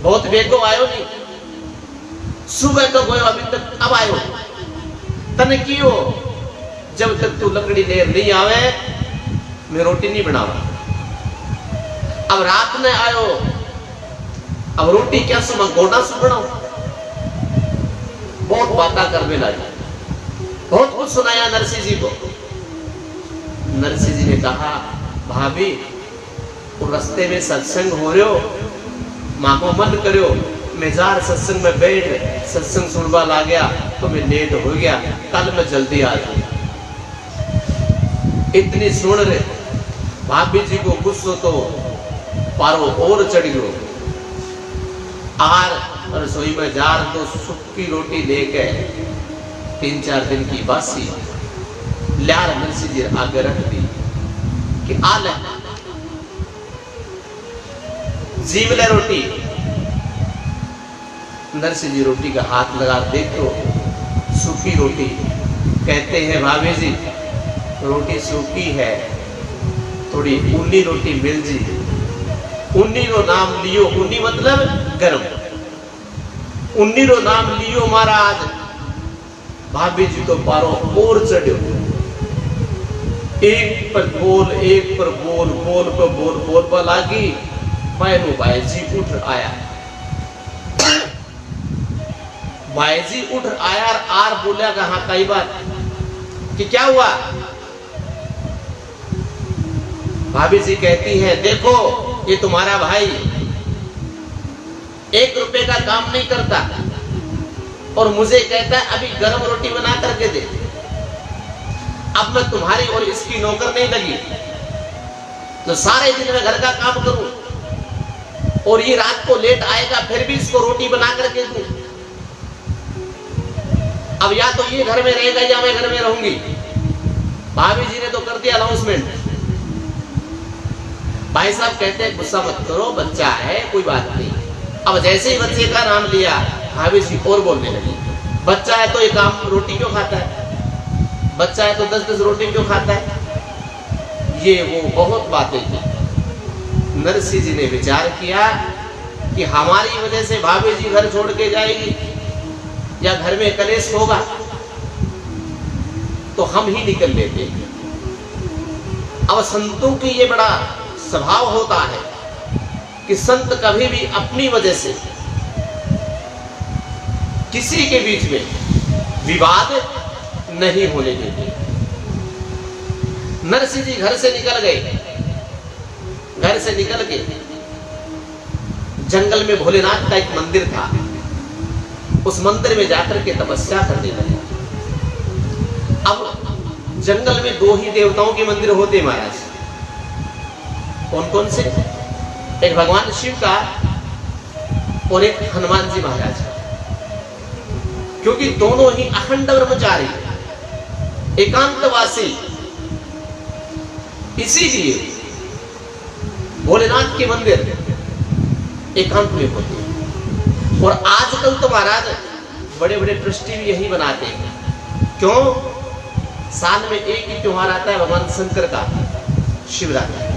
बहुत बेगो आयो नहीं, सुबह तो गयो अभी तक, अब आयो तने क्यों, जब तक तू लकड़ी लेर नहीं आवे मैं रोटी नहीं बनावा, अब रात में आयो, अब रोटी क्या सुना गोना सु बनाओ। बहुत बातें करने लगी, बहुत कुछ सुनाया नरसिंह जी को। नरसिंह जी ने कहा भाभी वो रास्ते में सत्संग हो रहे हो, मां को मन करो, मैं जार सत्संग में बैठ सत्संग सुनवा ला गया तो मैं लेट हो गया, कल मैं जल्दी आ जाऊं। इतनी सुन रहे भाभी जी को गुस्सो तो पारो और चढ़ गयो, आर रसोई में जार तो सूखी रोटी लेके 3-4 दिन की बासी लार नरसिंह जी आगे रख दी कि आ ले जीव ले रोटी। नरसिंह जी रोटी का हाथ लगा देखो सूखी रोटी, कहते हैं भाभी जी रोटी सूखी है, थोड़ी उन्नी रोटी मिल जी, उन्नी रो नाम लियो, उन्नी मतलब गर्म, उन्नी रो नाम लियो महाराज। भाभी जी तो पारो और चढ़ो, एक पर बोल एक पर बोल, बोल पर बोल, बोल पर लागी, मैनू भाई जी उठ आया, भाई जी उठ आया आर बोला कहा कई बार कि क्या हुआ। भाभी जी कहती है देखो ये तुम्हारा भाई 1 रुपए का काम नहीं करता और मुझे कहता है अभी गर्म रोटी बना करके दे। अब मैं तुम्हारी और इसकी नौकर नहीं लगी तो सारे दिन में घर का काम करूं और ये रात को लेट आएगा फिर भी इसको रोटी बना करके दूं। अब या तो ये घर में रहेगा या मैं घर में रहूंगी। भाभी जी ने तो कर दिया अनाउंसमेंट। भाई साहब कहते हैं गुस्सा मत करो, बच्चा है कोई बात नहीं। अब जैसे ही बच्चे का नाम लिया भाभी जी और बोलने लगी, बच्चा है तो ये काम रोटी क्यों खाता है, बच्चा है तो 10-10 रोटी क्यों खाता है, ये वो बहुत बातें की। नरसिंह जी ने विचार किया कि हमारी वजह से भाभी जी घर छोड़ के जाएगी या घर में कलेश होगा तो हम ही निकल लेते। अब संतों की ये बड़ा स्वभाव होता है कि संत कभी भी अपनी वजह से किसी के बीच में विवाद नहीं होने देते। नरसिंह जी घर से निकल गए, घर से निकल के जंगल में भोलेनाथ का एक मंदिर था, उस मंदिर में जाकर के तपस्या करने लगे। अब जंगल में 2 ही देवताओं के मंदिर होते महाराज। कौन कौन से? एक भगवान शिव का और एक हनुमान जी महाराज का, क्योंकि दोनों ही अखंड ब्रह्मचारी एकांतवासी, इसीलिए भोलेनाथ के मंदिर एकांत में होते हैं। और आजकल तो महाराज बड़े बड़े ट्रस्टी भी यही बनाते हैं। क्यों? साल में एक ही त्योहार आता है भगवान शंकर का, शिवरात्रि,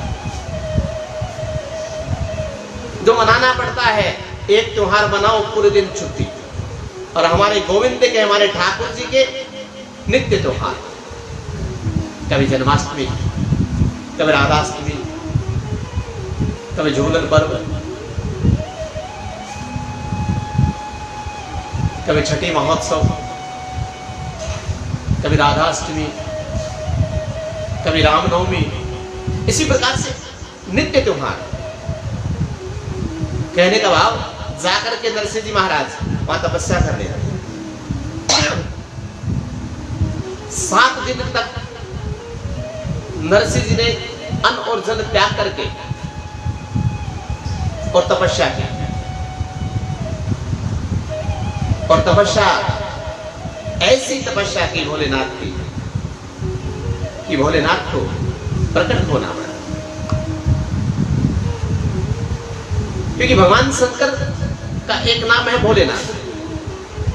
जो मनाना पड़ता है। एक त्योहार मनाओ पूरे दिन छुट्टी। और हमारे गोविंद के, हमारे ठाकुर जी के नित्य त्योहार, कभी जन्माष्टमी, कभी राधाष्टमी, कभी झूलन पर्व, कभी छठी महोत्सव, कभी राधाष्टमी, कभी रामनवमी, इसी प्रकार से नित्य त्योहार। कहने का भाव जाकर के नरसिंह जी महाराज वहां तपस्या करने लगे। 7 दिन तक नरसिंह जी ने अन्न और जल त्याग करके और तपस्या की। और तपस्या, ऐसी तपस्या की भोलेनाथ की कि भोलेनाथ को प्रकट होना पड़ा। क्योंकि भगवान शंकर का एक नाम है भोलेनाथ,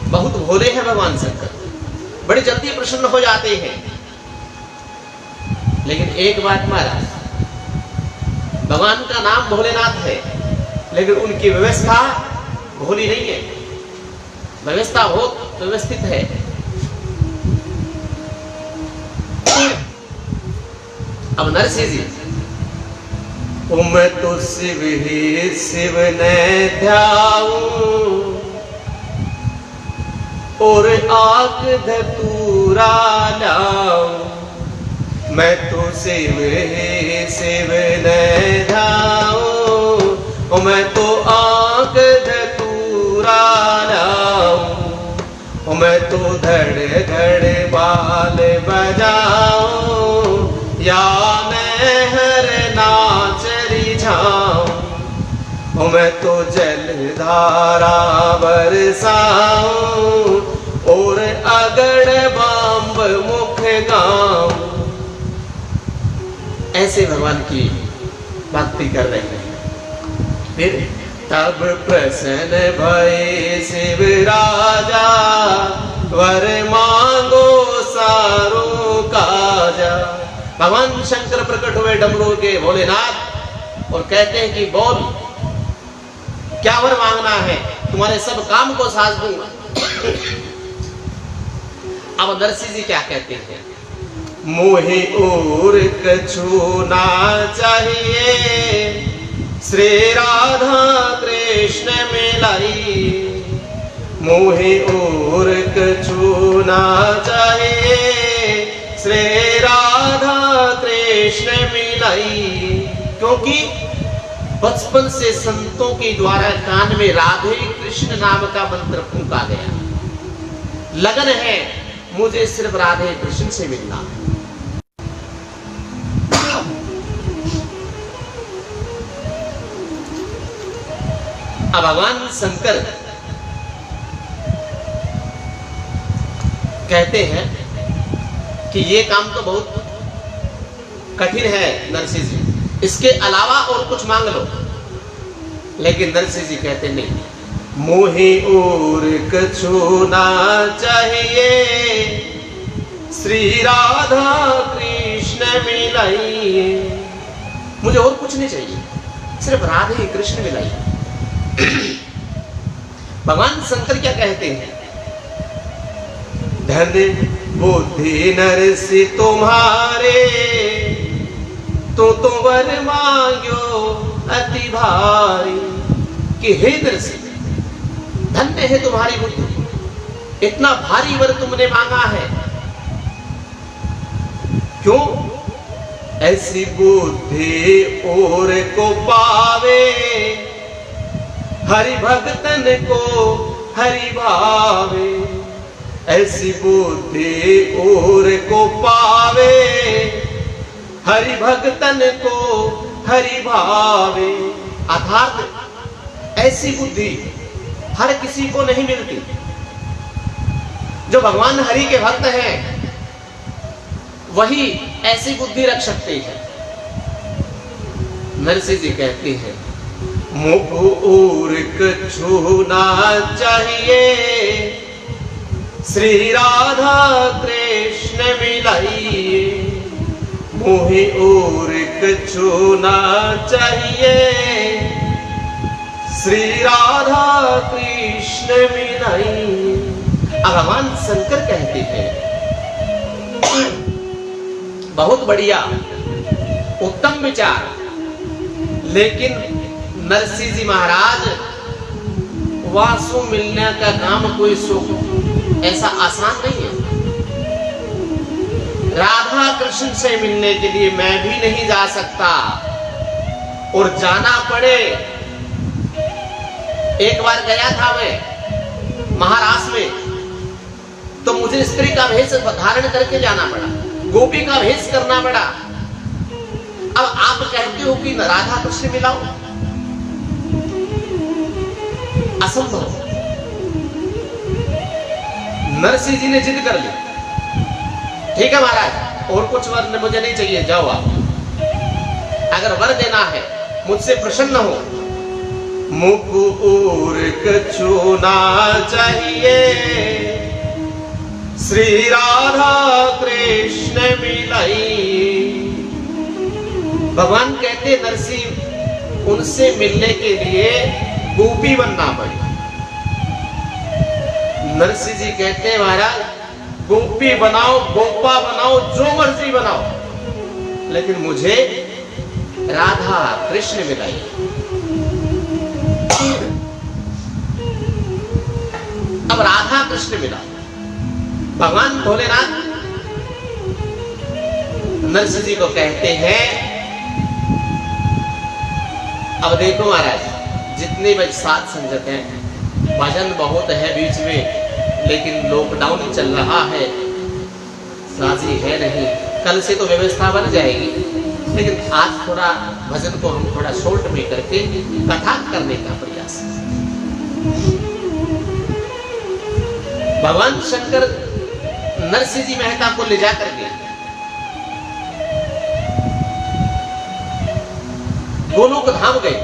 बहुत भोले हैं भगवान शंकर, बड़ी जल्दी प्रसन्न हो जाते हैं। लेकिन एक बात महाराज, भगवान का नाम भोलेनाथ है, लेकिन उनकी व्यवस्था भोली नहीं है, व्यवस्था बहुत व्यवस्थित है। अब नरसिंह जी, मैं तो शिव ही शिव ने ध्याऊं और आग धतूरा लाऊं, मैं तो शिव ही शिव ने ध्याऊं और मैं तो आग धतूरा लाऊं, मैं तो धड़ धड़ बाल बजाऊं या मैं हर नाच रिझाऊं, मैं तो जलधारा बरसाऊं और अगड़ बांब मुख गाऊं। ऐसे भगवान की भक्ति कर रहे हैं। फिर तब प्रसन्न भये शिव राजा, वर मांगो सारो काजा। भगवान शंकर प्रकट हुए डमरू के भोलेनाथ और कहते हैं कि बोल, क्या वर मांगना है, तुम्हारे सब काम को साज दूंगा। अब नरसिंह जी क्या कहते हैं, मोहि और कछु ना चाहिए, श्री राधा कृष्ण मिलाई, मोहि और कछु ना चाहिए, श्री राधा कृष्ण मिलाई। क्योंकि बचपन से संतों के द्वारा कान में राधे कृष्ण नाम का मंत्र फूंका गया, लगन है मुझे सिर्फ राधे कृष्ण से मिलना है। अब भगवान शंकर कहते हैं कि ये काम तो बहुत कठिन है नरसिंह जी, इसके अलावा और कुछ मांग लो। लेकिन नरसिंह जी कहते नहीं, मोहि और कछु ना चाहिए, श्री राधा कृष्ण मिलाइए। मुझे और कुछ नहीं चाहिए, सिर्फ राधे कृष्ण मिलाइए। भगवान शंकर क्या कहते हैं, धन बुद्धि नरसिंह तुम्हारे, तो वर मांगो अति भारी। कि हे नरसिंह, धन्य है तुम्हारी बुद्धि, इतना भारी वर तुमने मांगा है। क्यों? ऐसी बुद्धि और को पावे, हरि भक्तन को हरि भावे। ऐसी बुद्धि और को पावे, हरि भक्तन को हरि भावे। अर्थात ऐसी बुद्धि हर किसी को नहीं मिलती। जो भगवान हरि के भक्त हैं वही ऐसी बुद्धि रख सकते हैं। नरसिंह जी कहते हैं, मुझको और कछु ना चाहिए, श्री राधा कृष्ण मिलाइए। मोहि और कछु ना चाहिए, श्री राधा कृष्ण मिलाइए। भगवान शंकर कहते हैं, बहुत बढ़िया उत्तम विचार, लेकिन नरसिंह जी महाराज, वासु मिलने का काम कोई सुख ऐसा आसान नहीं है। राधा कृष्ण से मिलने के लिए मैं भी नहीं जा सकता, और जाना पड़े। एक बार गया था मैं महाराष्ट्र में, तो मुझे स्त्री का भेष धारण करके जाना पड़ा, गोपी का भेष करना पड़ा। अब आप कहते हो कि राधा कृष्ण मिलाओ, असंभव। नरसिंह जी ने जिद कर ली, ठीक है महाराज, और कुछ वर मुझे नहीं चाहिए, जाओ आप। अगर वर देना है, मुझसे प्रसन्न हो, मुकुर कछु ना चाहिए, श्री राधा कृष्ण मिलाई। भगवान कहते नरसिंह उनसे मिलने के लिए गोपी बनना पड़ी। नरसिंह जी कहते हैं महाराज गोपी बनाओ, गोपा बनाओ, जो मर्जी बनाओ, लेकिन मुझे राधा कृष्ण मिलाई। अब राधा कृष्ण मिला। भगवान भोलेनाथ नरसिंह जी को कहते हैं अब देखो महाराज जितने भी साथ संगत हैं, भजन बहुत है बीच में, लेकिन लॉकडाउन चल रहा है, राजी है नहीं। कल से तो व्यवस्था बन जाएगी, लेकिन आज थोड़ा भजन को हम थोड़ा शॉर्ट में करके कथा करने का प्रयास। भगवान शंकर नरसिंह जी मेहता को ले जाकर के गोलोक धाम गए।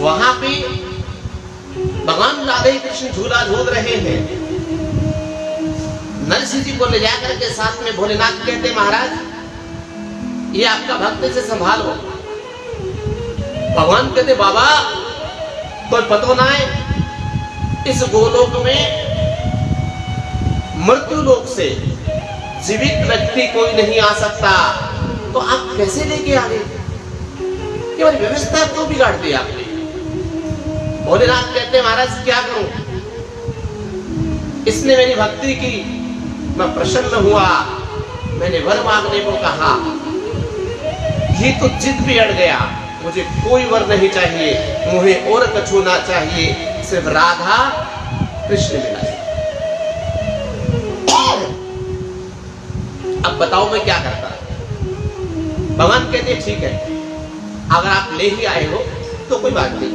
वहां पे भगवान राधे कृष्ण झूला झूल रहे हैं। नरसिंह जी को ले जाकर के साथ में भोलेनाथ कहते महाराज ये आपका भक्त से संभालो। भगवान कहते बाबा कोई पतो ना है, इस गोलोक में मृत्यु लोक से जीवित व्यक्ति कोई नहीं आ सकता, तो आप कैसे लेके आ गए? ये वाली व्यवस्था क्यों बिगाड़ दी आपने? भोलेनाथ कहते महाराज क्या करूं, इसने मेरी भक्ति की, मैं प्रसन्न हुआ, मैंने वर मांगने को कहा, ये तो जिद भी अड़ गया, मुझे कोई वर नहीं चाहिए, मुझे और कछु ना चाहिए, सिर्फ राधा कृष्ण मिला। अब बताओ मैं क्या करता? भगवान कहते ठीक है, अगर आप ले ही आए हो तो कोई बात नहीं।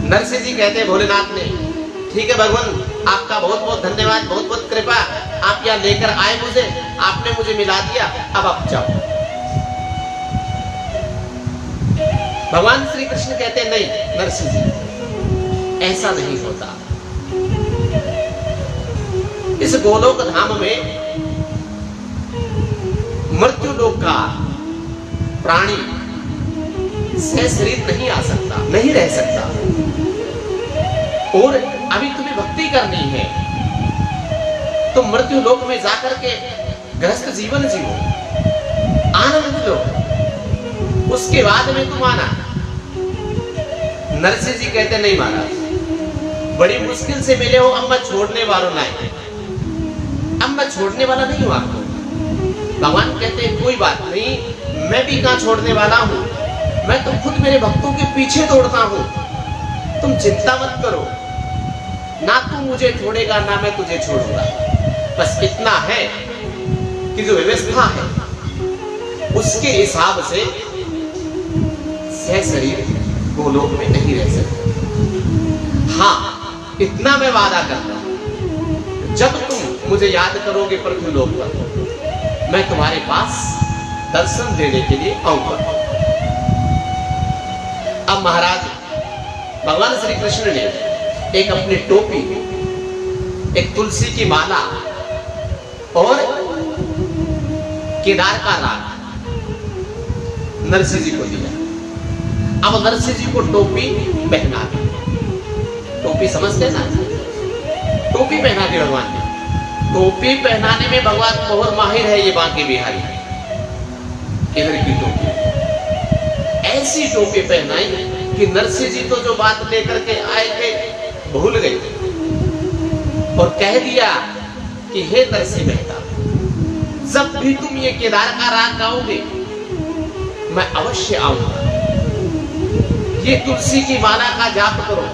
नरसिंह जी कहते भोलेनाथ ने ठीक है भगवान आपका बहुत बहुत धन्यवाद, बहुत बहुत कृपा, आप यहाँ लेकर आए मुझे, आपने मुझे मिला दिया, अब आप जाओ। भगवान श्री कृष्ण कहते नहीं नरसिंह जी ऐसा नहीं होता। इस गोलोक धाम में मृत्यु लोक का प्राणी सशरीर नहीं आ सकता, नहीं रह सकता। और अभी तुम्हें भक्ति करनी है तो मृत्यु लोक में जाकर के गृहस्थ जीवन जियो, आनंद लो, उसके बाद में तुम आना। नरसिंह जी कहते नहीं महाराज बड़ी मुश्किल से मिले हो, अब मैं छोड़ने वाला नहीं, अब मैं छोड़ने वाला नहीं हूं आपको। भगवान कहते हैं कोई बात नहीं, मैं भी कहां छोड़ने वाला हूं, मैं तो खुद मेरे भक्तों के पीछे दौड़ता हूं, तुम चिंता मत करो, ना तू मुझे छोड़ेगा ना मैं तुझे छोड़ूंगा। बस इतना है कि जो व्यवस्था है उसके हिसाब से सशरीर गोलोक में नहीं रह सकते। हाँ इतना मैं वादा करता हूं, जब तुम मुझे याद करोगे पृथ्वी लोक पर, मैं तुम्हारे पास दर्शन देने के लिए आऊंगा। अब महाराज भगवान श्री कृष्ण ने एक अपनी टोपी, एक तुलसी की माला और केदार का राग नरसिंह जी को दिया। अब नरसिंह जी को टोपी पहना दी। टोपी समझते ना, टोपी पहना दी भगवान ने। टोपी पहनाने में भगवान बहुत माहिर है, ये बांके बिहारी इधर की टोपी, ऐसी टोपी पहनाई कि नरसिंह जी तो जो बात लेकर के आए थे भूल गए और कह दिया कि हे नरसिंह मेहता, जब भी तुम ये केदार का राग गाओगे मैं अवश्य आऊंगा, ये तुलसी की माला का जाप करो।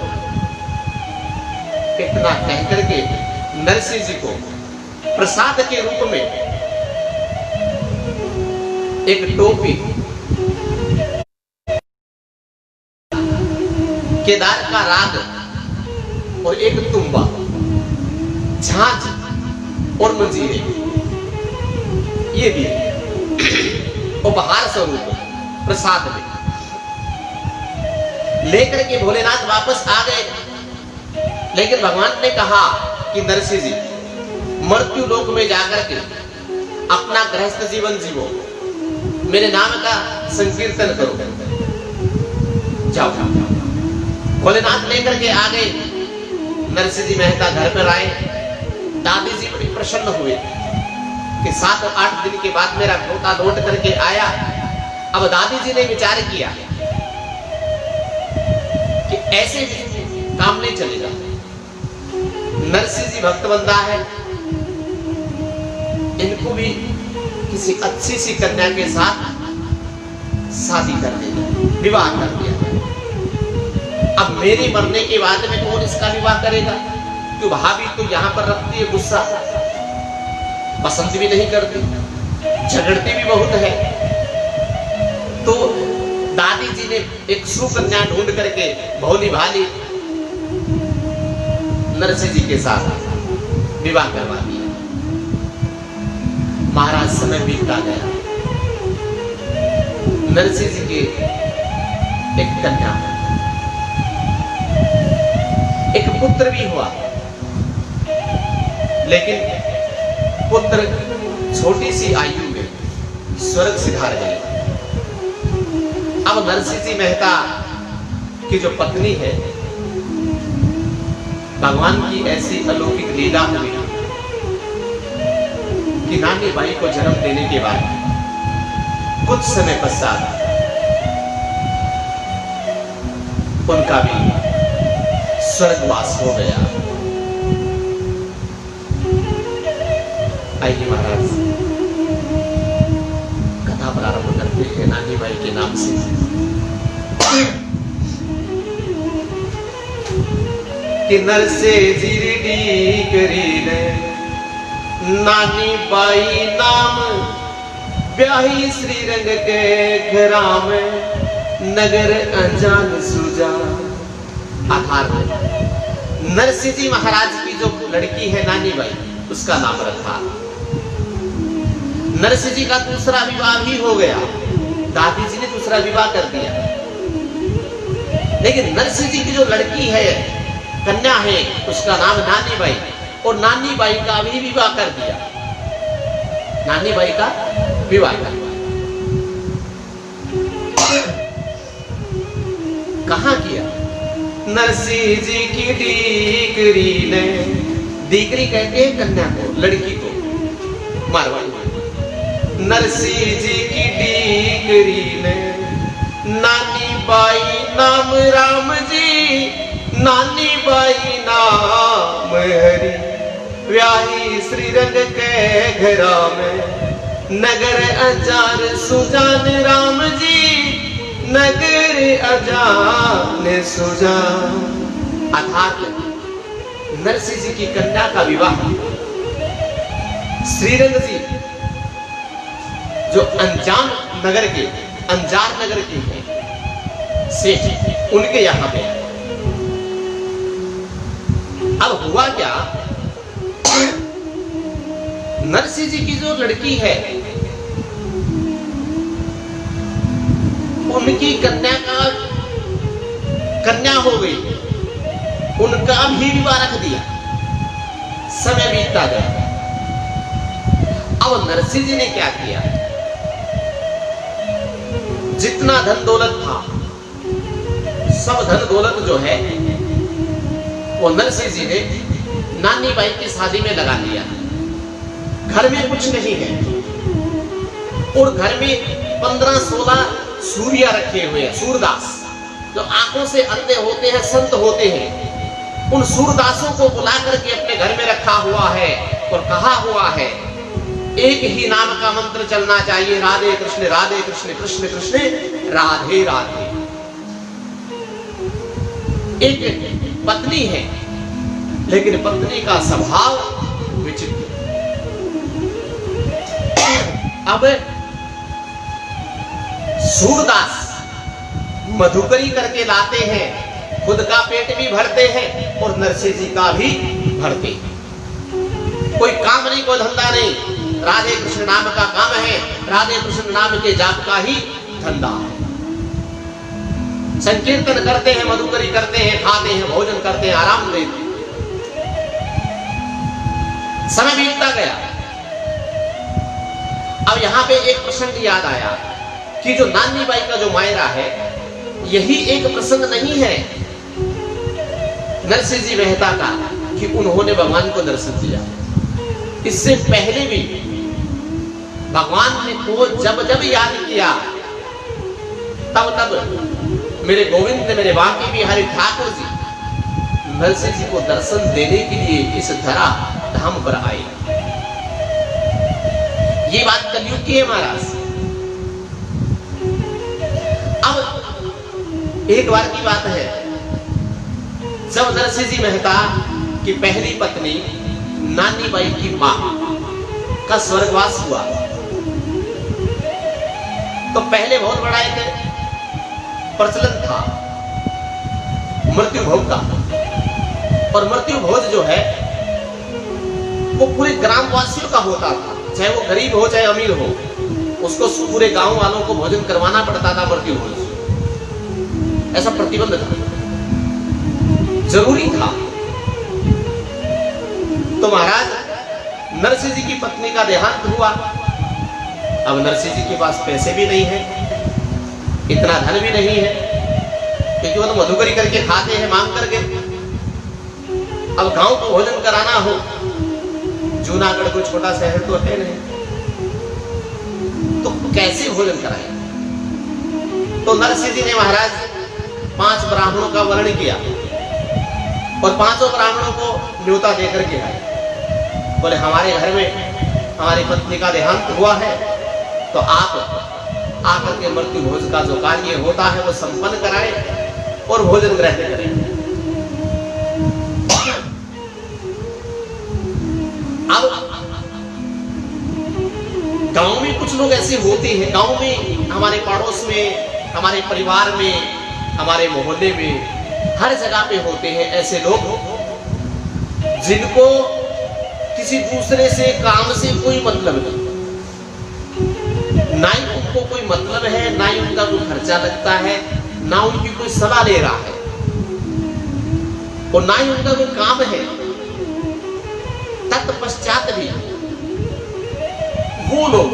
इतना कहकर के नरसिंह जी को प्रसाद के रूप में एक टोपी, केदार का राग और एक तुम्बा, झांझ और मंजीरे ये भी उपहार स्वरूप प्रसाद में। लेकर के भोलेनाथ वापस आ गए। लेकिन भगवान ने कहा कि नरसिंह जी, मृत्यु लोक में जाकर के अपना गृहस्थ जीवन जीवो, मेरे नाम का संकीर्तन करो, जाओ। भोलेनाथ लेकर के आ गए। नरसिंह जी मेहता घर पर आए। दादी जी बड़ी प्रसन्न हुए कि 7-8 दिन के बाद मेरा पोता लौट करके आया। अब दादी जी ने विचार किया कि ऐसे काम नहीं चलेगा। नरसिंह जी भक्तबंदा है, इनको भी किसी अच्छी सी कन्या के साथ शादी कर देगा, विवाह कर दिया। अब मेरे मरने के बाद में कौन इसका विवाह करेगा? तो भाभी तो यहां पर रखती है गुस्सा, पसंद भी नहीं करती, झगड़ती भी बहुत है। तो दादी जी ने एक सुकन्या ढूंढ करके भोली भाली नरसिंह जी के साथ विवाह करवा दिया। महाराज समय बीतता गया। नरसिंह जी के एक कन्या, एक पुत्र भी हुआ, लेकिन पुत्र छोटी सी आयु में स्वर्ग सिधार गए। अब नरसिंह जी मेहता की जो पत्नी है, भगवान की ऐसी अलौकिक लीला हुई कि नानी बाई को जन्म देने के बाद कुछ समय पश्चात उनका भी स्वर्गवास हो गया। आइए महाराज कथा प्रारंभ करते हैं नानी बाई के नाम से। कि नरसिंह जी करी ने नानी बाई नाम ब्याही श्रीरंग के घरा में नगर अनजान सुजा। आधार नरसिंह जी महाराज की जो लड़की है नानी बाई, उसका नाम रखा। नरसिंह जी का दूसरा विवाह भी हो गया, दादी जी ने दूसरा विवाह कर दिया। लेकिन नरसिंह जी की जो लड़की है, कन्या है, उसका नाम नानी बाई, और नानी बाई का भी विवाह कर दिया। नानी बाई का विवाह कर दिया। कहां किया? नरसिंह जी की दीकरी ने, दीकरी कहते हैं कन्या को, लड़की को, मारवाड़ी। नरसिंह जी की दीकरी ने नानी बाई नाम राम जी, नानी बाई नाम हरि, व्याही श्रीरंग के घरा में नगर अजान सुजान। राम जी नगर अजान सुजान। अर्थात नरसिंह जी की कन्या का विवाह श्रीरंग जी जो अंजार नगर के हैं सेठ, उनके यहां पे। अब हुआ क्या, नरसिंह जी की जो लड़की है, उनकी कन्या हो गई, उनका भी विवाह रख दिया। समय बीतता गया। अब नरसिंह जी ने क्या किया, जितना धन दौलत था, सब धन दौलत जो है वो नरसिंह जी ने नानी बाई की शादी में लगा दिया। घर में कुछ नहीं है, और घर में 15-16 सूर्या रखे हुए हैं, सूरदास, जो आंखों से अंधे होते हैं, संत होते हैं। उन सूरदासों को बुला करके अपने घर में रखा हुआ है और कहा हुआ है एक ही नाम का मंत्र चलना चाहिए, राधे कृष्ण कृष्ण कृष्ण राधे राधे। एक पत्नी है, लेकिन पत्नी का स्वभाव विचित्र। अब सूरदास मधुकरी करके लाते हैं, खुद का पेट भी भरते हैं और नरसिंह जी का भी भरते। कोई काम नहीं, कोई धंधा नहीं, राधे कृष्ण नाम का काम है, राधे कृष्ण नाम के जाप का ही धंधा है। संकीर्तन करते हैं, मधुकरी करते हैं, खाते हैं, भोजन करते हैं, आराम देते हैं। समय बीतता गया। अब यहां पे एक प्रसंग याद आया कि जो नानी बाई का जो मायरा है, यही एक प्रसंग नहीं है नरसिंह जी मेहता का कि उन्होंने भगवान को दर्शन दिया। इससे पहले भी भगवान ने को जब जब याद किया तब तब मेरे गोविंद ने, मेरे बाकी बिहारी ठाकुर जी नरसिंह जी को दर्शन देने के लिए इस धरा धाम पर आए। ये बात कलयुग की है महाराज। अब एक बार की बात है, जब नरसिंह जी मेहता की पहली पत्नी नानी बाई की मां का स्वर्गवास हुआ तो पहले बहुत बड़ा एक प्रचलन था मृत्यु भोज का। और मृत्यु भोज जो है वो पूरे ग्रामवासियों का होता था, चाहे वो गरीब हो चाहे अमीर हो, उसको पूरे गांव वालों को भोजन करवाना पड़ता था। मृत्यु भोज ऐसा प्रतिबंध था, जरूरी था। तो महाराज नरसिंह जी की पत्नी का देहांत हुआ। अब नरसिंह जी के पास पैसे भी नहीं है, इतना धन भी नहीं है, क्योंकि वो तो मधुकरी करके खाते हैं मांग करके। अब गांव को भोजन कराना हो, जूनागढ़ कोई छोटा शहर तो है नहीं, तो कैसे भोजन कराए? तो नरसिंह जी ने महाराज 5 ब्राह्मणों का वर्ण किया और 5 ब्राह्मणों को न्योता देकर के आए। बोले हमारे घर में हमारी पत्नी का देहांत हुआ है, तो आप आकर के मृत्यु भोज का जो कार्य होता है वो संपन्न कराए और भोजन ग्रहण करें। अब गांव में कुछ लोग ऐसे होते हैं, गांव में, हमारे पड़ोस में, हमारे परिवार में, हमारे मोहल्ले में, हर जगह पे होते हैं ऐसे लोग जिनको किसी दूसरे से काम से कोई मतलब नहीं, ना ही उनको कोई मतलब है, ना ही उनका कोई खर्चा लगता है, ना उनकी कोई सलाह ले रहा है और ना ही उनका कोई काम है। तत्पश्चात भी वो लोग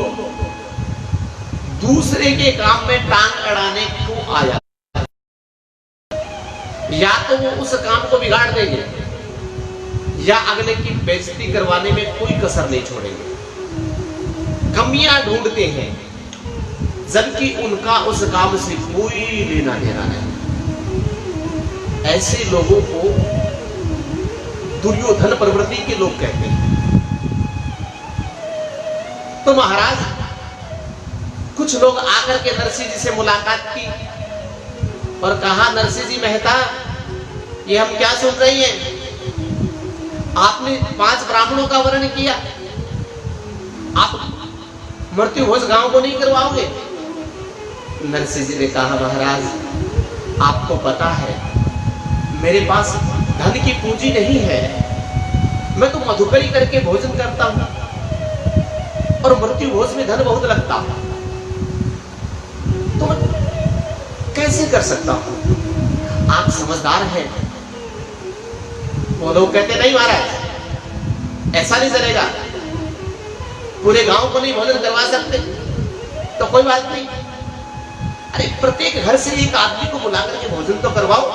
दूसरे के काम में टांग अड़ाने को आया, या तो वो उस काम को बिगाड़ देंगे या अगले की बेइज्जती करवाने में कोई कसर नहीं छोड़ेंगे। कमियां ढूंढते हैं जबकि उनका उस काम से कोई लेना देना नहीं। ऐसे लोगों को दुर्योधन प्रवृत्ति के लोग कहते हैं। तो महाराज कुछ लोग आकर के नरसिंह जी से मुलाकात की और कहा, नरसिंह जी मेहता, ये हम क्या सुन रही हैं? आपने 5 ब्राह्मणों का वर्ण किया, आप मृत्यु भोज गांव को नहीं करवाओगे? नरसिंह जी ने कहा, महाराज आपको पता है मेरे पास धन की पूंजी नहीं है, मैं तो मधुकरी करके भोजन करता हूं और मृत्यु भोज में धन बहुत लगता, तो मैं कैसे कर सकता हूं? आप समझदार हैं। वो लोग कहते, नहीं महाराज ऐसा नहीं चलेगा, पूरे गांव को नहीं भोजन करवा सकते, तो कोई बात नहीं, अरे प्रत्येक घर से एक आदमी को बुलाकर के भोजन तो करवाओ।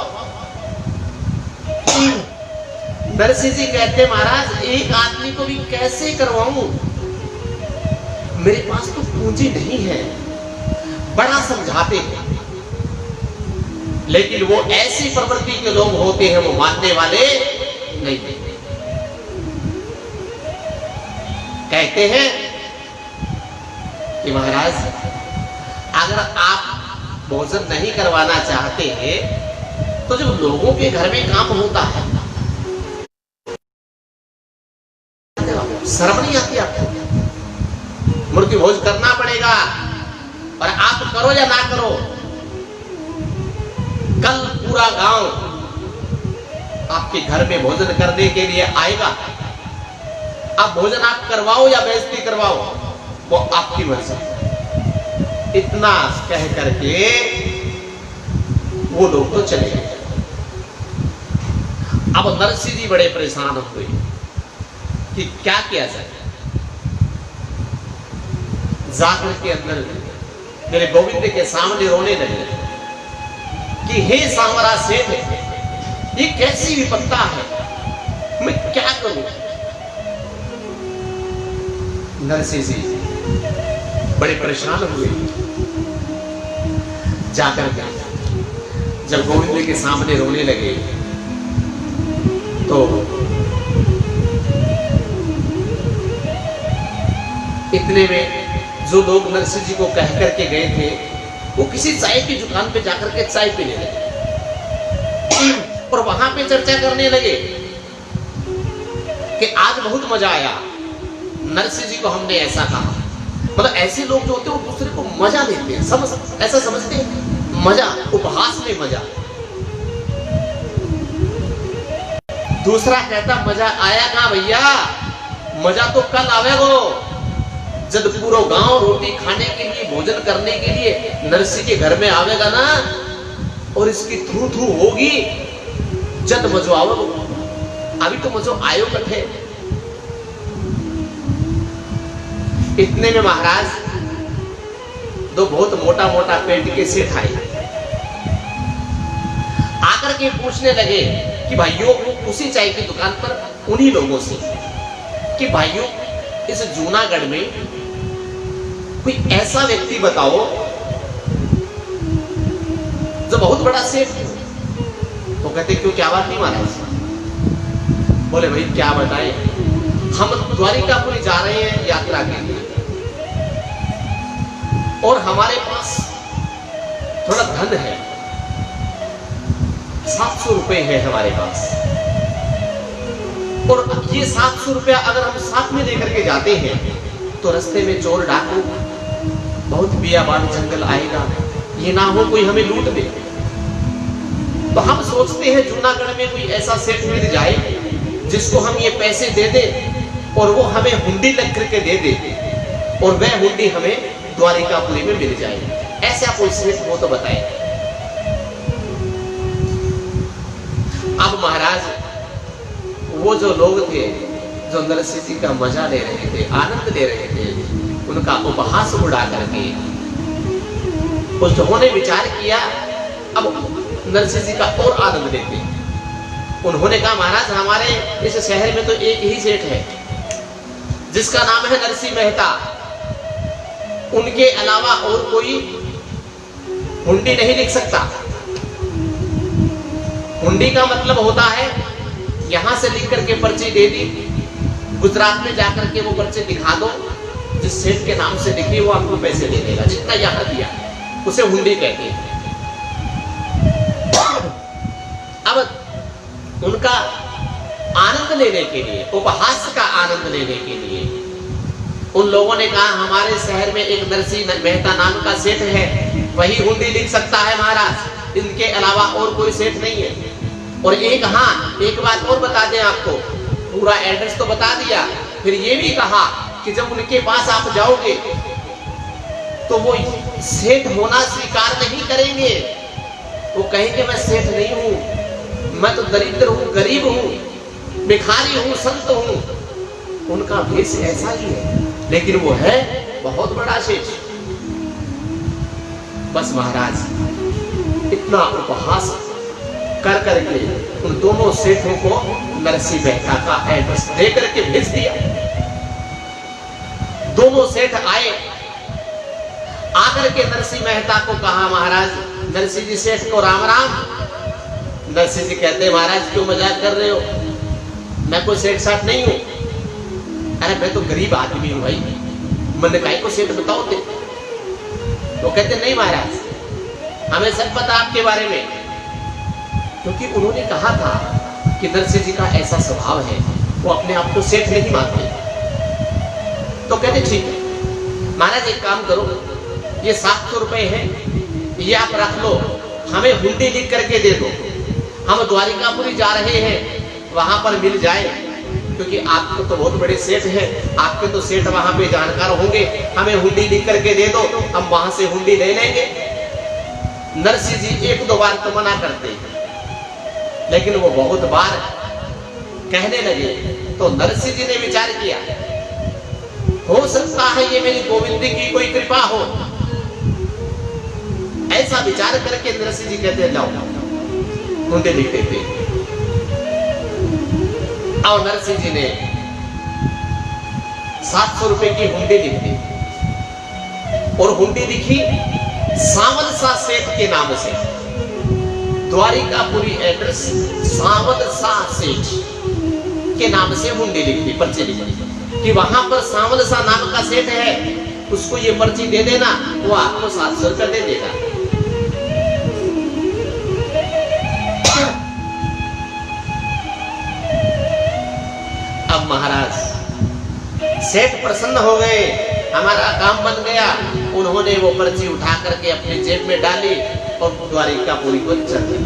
नरसिंह जी कहते, महाराज एक आदमी को भी कैसे करवाऊं, मेरे पास तो पूंजी नहीं है। बड़ा समझाते हैं, लेकिन वो ऐसी प्रवृत्ति के लोग होते हैं, वो मानने वाले नहीं। कहते हैं कि महाराज अगर आप भोजन नहीं करवाना चाहते हैं तो जब लोगों के घर में काम होता है, शर्म नहीं आती आपको? मृत्यु भोज करना पड़ेगा और आप करो या ना करो, कल पूरा गांव आपके घर में भोजन करने के लिए आएगा। आप भोजन आप करवाओ या बेइज्जती करवाओ, वो आपकी मर्जी। इतना कह करके वो लोग तो चले गए। अब नरसिंह जी बड़े परेशान हुए कि क्या किया जाए। जाकर के अंदर मेरे गोविंद के सामने रोने लगे कि हे सांवरा सेठ, ये कैसी विपत्ता है, मैं क्या करूं। नरसिंह जी बड़े परेशान हुए। जाकर के जब गोविंद के सामने रोने लगे तो इतने में जो लोग नरसिंह जी को कह करके गए थे वो किसी चाय की दुकान पे जाकर के चाय पीने लगे और वहां पे चर्चा करने लगे कि आज बहुत मजा आया, नरसिंह जी को हमने ऐसा कहा। मतलब ऐसे लोग जो होते हैं वो दूसरे को मजा देते हैं, ऐसा समझते हैं मजा, उपहास में मजा। दूसरा कहता मजा आया कहां भैया, मजा तो कल आवेगो जब पूरा गांव रोटी खाने के लिए, भोजन करने के लिए नरसिंह के घर में आवेगा ना और इसकी थू थू होगी, जब मजो आवेगो। अभी तो मजो आयो कथे। इतने में महाराज दो बहुत मोटा मोटा पेट के सेठ आए, आकर के पूछने लगे कि भाइयों, उसी चाय की दुकान पर उन्हीं लोगों से कि भाइयों इस जूनागढ़ में कोई ऐसा व्यक्ति बताओ जो बहुत बड़ा सेठ है। तो कहते क्यों, क्या बात नहीं महाराज। बोले भाई क्या बताएं, हम द्वारिकापुरी जा रहे हैं यात्रा के लिए और हमारे पास थोड़ा धन है, 700 रुपए है हमारे पास, और ये 700 रुपया अगर हम साथ में लेकर के जाते हैं तो रास्ते में चोर डाकू बहुत बियाबान जंगल आएगा, ये ना हो कोई हमें लूट दे। तो हम सोचते हैं जूनागढ़ में कोई ऐसा सेठ मिल जाए जिसको हम ये पैसे दे दे और वो हमें हुंडी लग करके दे दे और वह हुंडी हमें द्वारिकापुरी में मिल जाए। ऐसा कोई सेठ हो तो बताए। अब महाराज वो जो लोग थे जो नरसिंह जी का मजा ले रहे थे, आनंद ले रहे थे, उनका उपहास उड़ा करके उन्होंने विचार किया अब नरसिंह जी का और आनंद लेते। उन्होंने कहा महाराज हमारे इस शहर में तो एक ही सेठ है जिसका नाम है नरसिंह मेहता, उनके अलावा और कोई हुंडी नहीं लिख सकता। हुंडी का मतलब होता है यहां से लिख करके पर्ची दे दी, गुजरात में जाकर के वो पर्ची दिखा दो, जिस सेठ के नाम से लिखी वो आपको पैसे दे देगा, जितना यहां दिया उसे हुंडी कहते हैं। अब उनका आनंद लेने के लिए, उपहास का आनंद लेने के लिए उन लोगों ने कहा हमारे शहर में एक नरसिंह मेहता नाम का सेठ है, वही हुंडी लिख सकता है महाराज, इनके अलावा और कोई सेठ नहीं है। और एक एक बात और बता दें आपको, पूरा एड्रेस तो बता दिया, फिर ये भी कहा कि जब उनके पास आप जाओगे तो वो सेठ होना स्वीकार नहीं करेंगे, वो कहेंगे मैं सेठ नहीं हूं, मैं तो दरिद्र हूं, गरीब हूं, भिखारी हूं, संत हूं। उनका भेष ऐसा ही है, लेकिन वो है बहुत बड़ा सेठ। बस महाराज इतना उपहास कर करके उन दोनों सेठों को नरसिंह मेहता का एड्रेस दे करके भेज दिया। दोनों सेठ आए, आकर के नरसिंह मेहता को कहा महाराज नरसिंह जी सेठ को राम राम। नरसिंह जी कहते महाराज क्यों मजाक कर रहे हो, मैं कोई सेठ साठ नहीं हूं। अरे मैं तो गरीब आदमी हूं भाई, मैंने काहे को सेठ बताओ थे। तो कहते नहीं महाराज हमें सब पता आपके बारे में, क्योंकि उन्होंने कहा था कि नरसिंह जी का ऐसा स्वभाव है, वो अपने आप को सेठ नहीं मानते। तो कहते ठीक है महाराज एक काम करो, ये 700 रुपए है, ये आप रख लो, हमें हुंडी लिख करके दे दो, हम द्वारिकापुरी जा रहे हैं, वहां पर मिल जाए, क्योंकि आपको तो बहुत बड़े सेठ हैं, आपके तो सेठ वहां पे जानकार होंगे, हमें हुंडी लिख करके दे दो, हम वहां से हुंडी ले लेंगे। नरसिंह जी एक दो बार तो मना करते, लेकिन वो बहुत बार कहने लगे तो नरसिंह जी ने विचार किया, हो सकता है ये मेरी गोविंद की कोई कृपा हो। ऐसा विचार करके नरसिंह जी कहते जाओ हुंडी लिख देते। और नरसिंह जी ने 700 रुपए की हुंडी लिख दी और हुंडी लिखी सावल सा सेठ के नाम से। द्वारिकापुरी एड्रेस सावल सा सेठ के नाम से हुंडी लिख दी, पर्ची लिख दी कि वहां पर सावल सा नाम का सेठ है, उसको ये पर्ची दे देना, वो आपको 700 रुपया दे देगा। अब महाराज सेठ प्रसन्न हो गए, हमारा काम बन गया। उन्होंने वो पर्ची उठा करके अपनी जेब में डाली और द्वारिकापुरी को चल दी।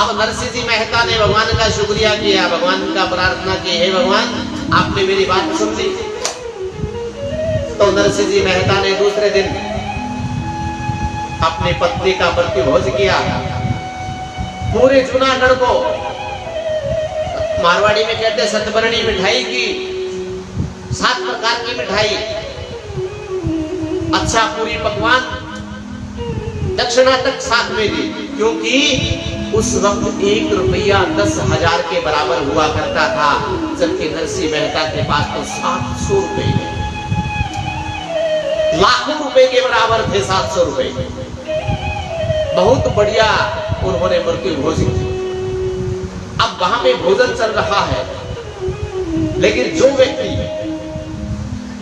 अब नरसिंह जी मेहता ने भगवान का शुक्रिया किया, भगवान का प्रार्थना की, हे भगवान आपने मेरी बात सुन ली। तो नरसिंह जी मेहता ने दूसरे दिन अपनी पत्नी का प्रतिभोज किया। पूरे जूनागढ़ को, मारवाड़ी में कहते हैं सतबरणी मिठाई की, 7 प्रकार की मिठाई, अच्छा पूरी पकवान, दक्षिणा तक साथ में दी, क्योंकि उस वक्त 1 रुपया 10,000 के बराबर हुआ करता था, जबकि नरसिंह मेहता के पास तो 700 रुपए, लाखों रुपए के बराबर थे 700 रुपए। बहुत बढ़िया उन्होंने मृत्यु भोज की। अब वहां पे भोजन चल रहा है, लेकिन जो व्यक्ति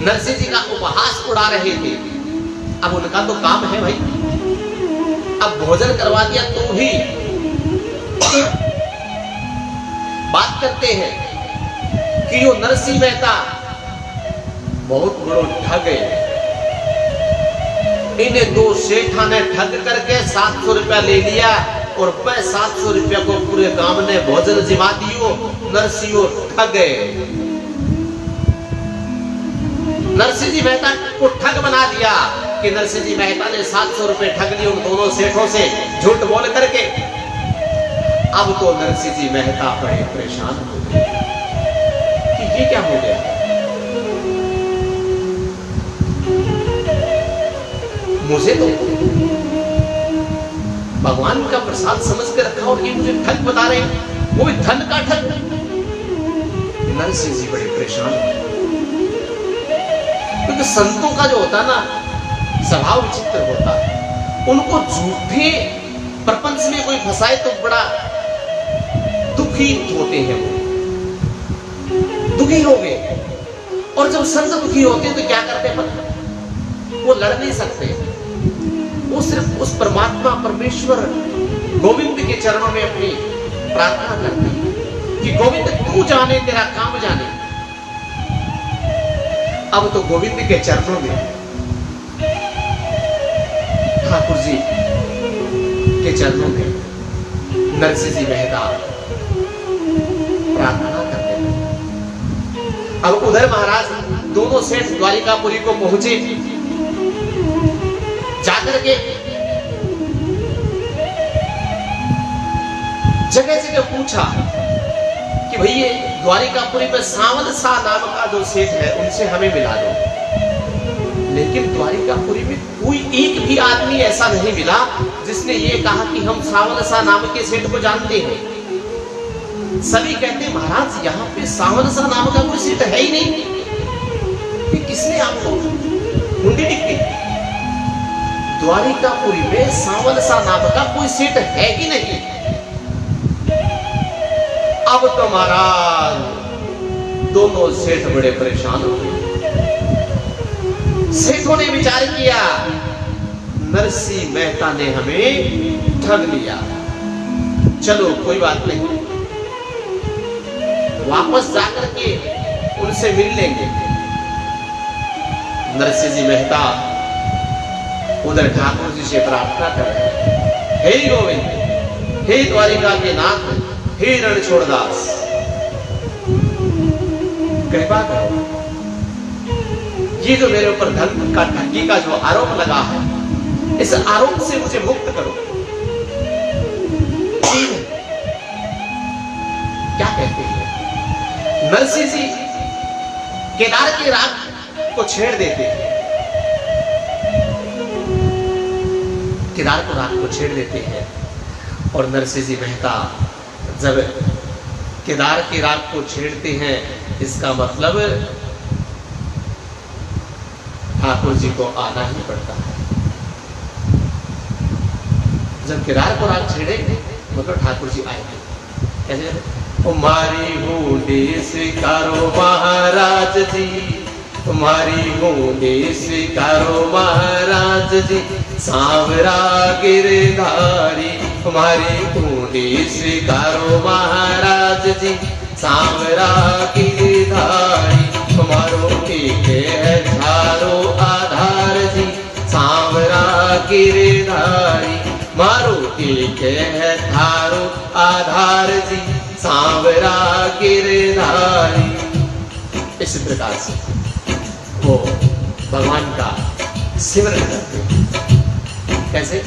नरसिंह जी का उपहास उड़ा रहे थे, अब उनका तो काम है भाई, अब भोजन करवा दिया तो भी बात करते हैं कि यो नरसिंह मेहता बहुत बड़ो ठग है। इन्हें 2 सेठा ने ठग करके 700 रुपया ले लिया और 700 रुपया को पूरे गांव ने भोजन जिमा दियो, नरसिंह ठग गए। नरसिंह जी मेहता को ठग बना दिया कि नरसिंह जी मेहता ने 700 रुपए ठग लिए उन दोनों सेठों से झूठ बोल करके। अब तो नरसिंह जी मेहता बड़े परेशान हो गए कि ये क्या हो गया। मुझे तो भगवान का प्रसाद समझ के रखा और ये मुझे ठग बता रहे हैं, वो भी धन का ठग। नरसिंह जी बड़े परेशान हो गए, क्योंकि संतों का जो होता ना स्वभाव विचित्र होता है। उनको झूठे प्रपंच में कोई फंसाए तो बड़ा दुखी होते हैं, वो दुखी हो गए। और जब संत दुखी होते हैं तो क्या करते हैं, वो लड़ नहीं सकते, वो सिर्फ उस परमात्मा परमेश्वर गोविंद के चरणों में अपनी प्रार्थना करते हैं कि गोविंद तू जाने, तेरा काम जाने। अब तो गोविंद के चरणों में, ठाकुर जी के चरणों में नरसिंह जी मेहता प्रार्थना करते हैं। अब उधर महाराज दोनों सेठ द्वारिकापुरी को पहुंचे, जाकर के जगह जगह पूछा कि भाई ये द्वारिकापुरी में सावल सा नाम का जो सेठ है उनसे हमें मिला दो। लेकिन द्वारिकापुरी में कोई एक भी आदमी ऐसा नहीं मिला जिसने ये कहा कि हम सावल सा नाम के सेठ को जानते हैं। सभी कहते महाराज यहाँ पे सावल सा नाम का कोई सेठ है ही नहीं, कि किसने आपको हुंडी लिखी। द्वारिकापुरी में सावल सा नाम का कोई सेठ है ही नहीं। अब तो महाराज दोनों सेठ बड़े परेशान हो गए। सेठों ने विचार किया नरसिंह मेहता ने हमें ठग लिया, चलो कोई बात नहीं, वापस जाकर के उनसे मिल लेंगे। नरसिंह जी मेहता उधर ठाकुर जी से प्रार्थना कर रहे हैं, हे गोविंद, हे द्वारिका के नाथ, हे रणछोड़दास, कृपा करो, ये जो मेरे ऊपर धन का ठगी का जो आरोप लगा है इस आरोप से मुझे मुक्त करो। क्या कहते हैं? नरसिंह जी केदार के राग को छेड़ देते हैं, केदार को राग को छेड़ देते हैं। और नरसिंह जी मेहता जब केदार के राग को छेड़ते हैं, इसका मतलब ठाकुर जी को आना ही पड़ता है। जब केदार को राग छेड़ेंगे मतलब ठाकुर जी आएंगे। कैसे? तुम्हारी बूंदे स्वीकारो महाराज जी, तुम्हारी बूंदे स्वीकारो महाराज जी, सांवरा गिरधारी, तुम्हारी बूंदे स्वीकारो महाराज जी, सांवरा गिरधारी, तुम्हारो एक है थारो आधार जी, सांवरा गिरधारी, मारो एक है थारो आधार जी, सांवरा गिरधारी। इस प्रकार से वो भगवान का सिमरन करते हैं। कैसे?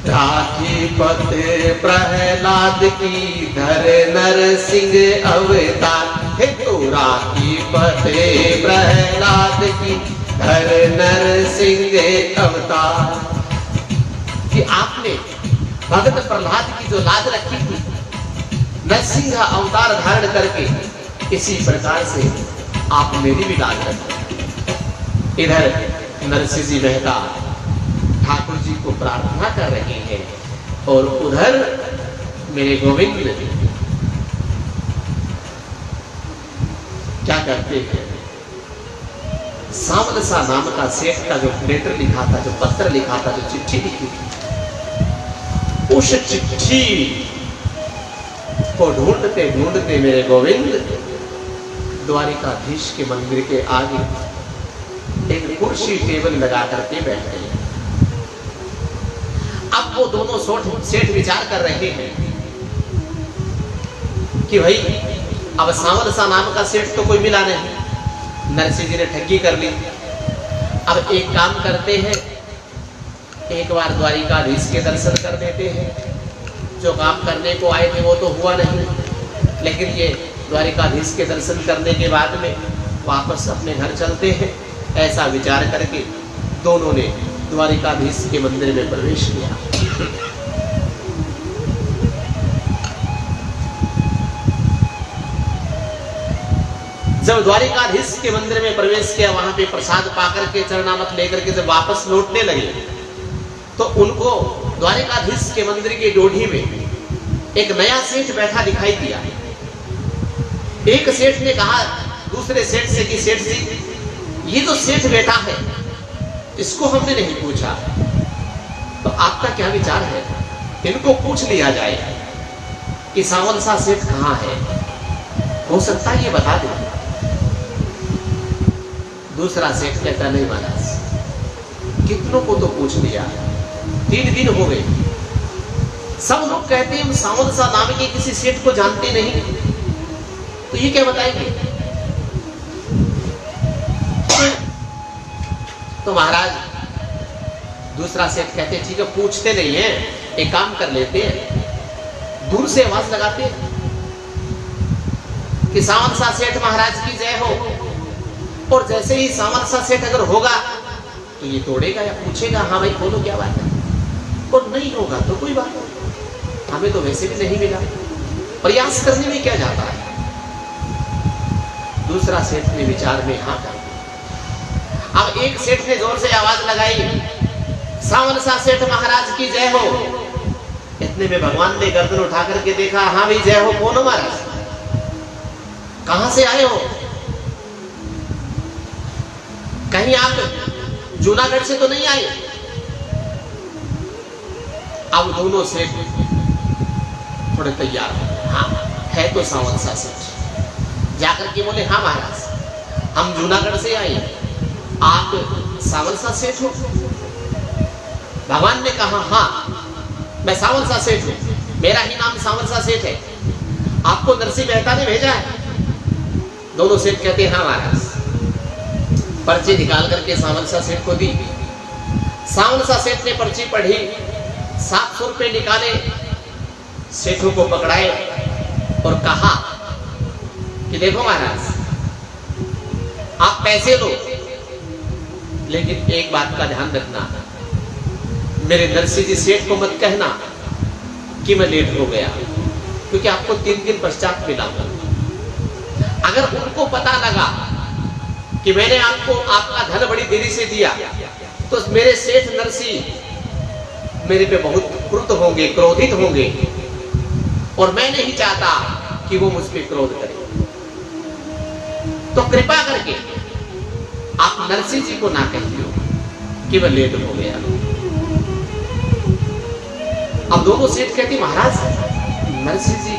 राखी पते प्रहलाद की धर नरसिंह अवतार, हे तो राखी पते प्रहलाद की धर नरसिंह अवतार। कि आपने भगत प्रहलाद की जो लाज रखी थी, नरसिंह अवतार धारण करके, इसी प्रकार से आप मेरी भी लाज रखें। इधर नरसिंह जी मेहता ठाकुर जी को प्रार्थना कर रहे हैं और उधर मेरे गोविंद क्या करते हैं? सांवलसा नाम का सेठ का जो लेटर लिखा था, जो पत्र लिखा था, जो चिट्ठी लिखी थी, उस चिट्ठी को ढूंढते ढूंढते मेरे गोविंद द्वारिकाधीश के मंदिर के आगे एक कुर्सी टेबल लगा करके बैठ गए। अब वो दोनों सेठ विचार कर रहे हैं कि भाई अब सांवलसा नाम का सेठ तो कोई मिला नहीं, नरसिंह जी ने ठगी कर ली। अब एक काम करते हैं, एक बार द्वारिकाधीश के दर्शन कर देते हैं। जो काम करने को आए थे वो तो हुआ नहीं, लेकिन ये द्वारिकाधीश के दर्शन करने के बाद में वापस अपने घर चलते हैं। ऐसा विचार करके दोनों ने द्वारिकाधीश के मंदिर में प्रवेश किया। जब द्वारिकाधीश के मंदिर में प्रवेश किया, वहां पे प्रसाद पाकर के चरणामत लेकर के जब वापस लौटने लगे, तो उनको द्वारिकाधीश के मंदिर की डोढ़ी में एक नया सेठ बैठा दिखाई दिया। एक सेठ ने कहा दूसरे सेठ से कि सेठ जी, ये तो सेठ बैठा है, इसको हमने नहीं पूछा, तो आपका क्या विचार है? इनको पूछ लिया जाए कि सांवलसा सेठ कहाँ है, हो सकता है ये बता दे। दूसरा सेठ कहता नहीं महाराज, कितनों को तो पूछ लिया, 3 दिन हो गए, सब लोग कहते हैं हम सांवलसा नाम के किसी सेठ को जानते नहीं, तो ये क्या बताएंगे? तो महाराज दूसरा सेठ कहते ठीक है, पूछते नहीं है, एक काम कर लेते हैं, दूर से आवाज लगाते हैं कि सांवलसा सेठ महाराज की जय हो। और जैसे ही सांवलसा सेठ अगर होगा तो ये तोड़ेगा या पूछेगा, हाँ भाई बोलो क्या बात है, और नहीं होगा तो कोई बात नहीं, हमें तो वैसे भी नहीं मिला, प्रयास करने में क्या जाता है। दूसरा सेठ ने विचार में हाँ कर। अब एक सेठ ने जोर से आवाज लगाई, सांवलसा सेठ महाराज की जय हो। इतने में भगवान ने गर्दन उठा करके देखा, हाँ भाई जय हो, कौन हो महाराज, कहां से आए हो, कहीं आप जूनागढ़ से तो नहीं आए। अब दोनों सेठ थोड़े तैयार हो, हाँ है तो सांवलसा सेठ। जाकर के बोले हाँ महाराज, हम जूनागढ़ से आए, आप सांवलसा सेठ हो? भगवान ने कहा हाँ मैं सांवलसा सेठ हूं, मेरा ही नाम सांवलसा सेठ है, आपको नरसिंह मेहता ने भेजा है। दोनों सेठ कहते हाँ महाराज। पर्ची निकाल करके सांवलसा सेठ को दी। सावन सा सेठ ने पर्ची पढ़ी, 700 रुपए निकाले, सेठों को पकड़ाए और कहा कि देखो महाराज, आप पैसे लो, लेकिन एक बात का ध्यान रखना, मेरे नरसिंह जी सेठ को मत कहना कि मैं लेट हो गया, क्योंकि आपको 3 दिन पश्चात मिला। अगर उनको पता लगा कि मैंने आपको आपका धन बड़ी देरी से दिया, तो मेरे सेठ नरसिंह मेरे पे बहुत क्रुद्ध होंगे, क्रोधित होंगे, और मैं नहीं चाहता कि वो मुझ पे क्रोध करे। तो कृपा करके आप नरसिंह जी को ना कहिए कि मैं लेट हो गया। अब दोनों सेठ कहती, महाराज नरसिंह जी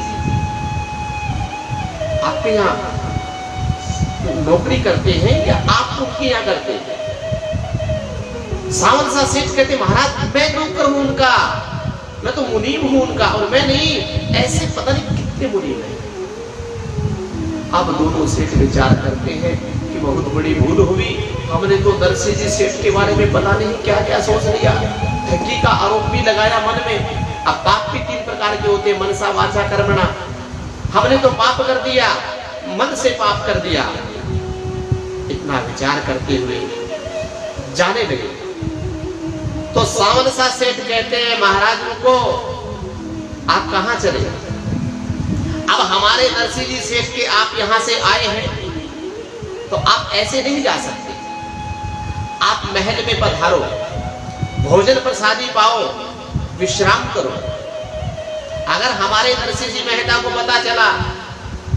आपके यहाँ नौकरी करते हैं या आप उनके यहाँ करते हैं? सावन सा सेठ कहते, महाराज मैं नौकर हूं उनका, मैं तो मुनीम हूं उनका, और मैं नहीं, ऐसे पता नहीं कितने मुनीम हैं। अब दोनों सेठ विचार करते हैं कि बहुत बड़ी भूल हुई, हमने तो नरसिंह जी सेठ के बारे में पता नहीं क्या क्या सोच लिया, ठगी का आरोप भी लगाया मन में। अब पाप भी 3 प्रकार के होते हैं, मनसा वाचा कर्मणा। हमने तो पाप कर दिया, मन से पाप कर दिया। इतना विचार करते हुए जाने लगे, तो सावन सा सेठ कहते हैं, महाराज रुको, आप कहां चले? अब हमारे नरसिंह जी सेठ के आप यहां से आए हैं, तो आप ऐसे नहीं जा सकते। आप महल में पधारो, भोजन प्रसादी पाओ, विश्राम करो। अगर हमारे नरसिंह जी मेहता को पता चला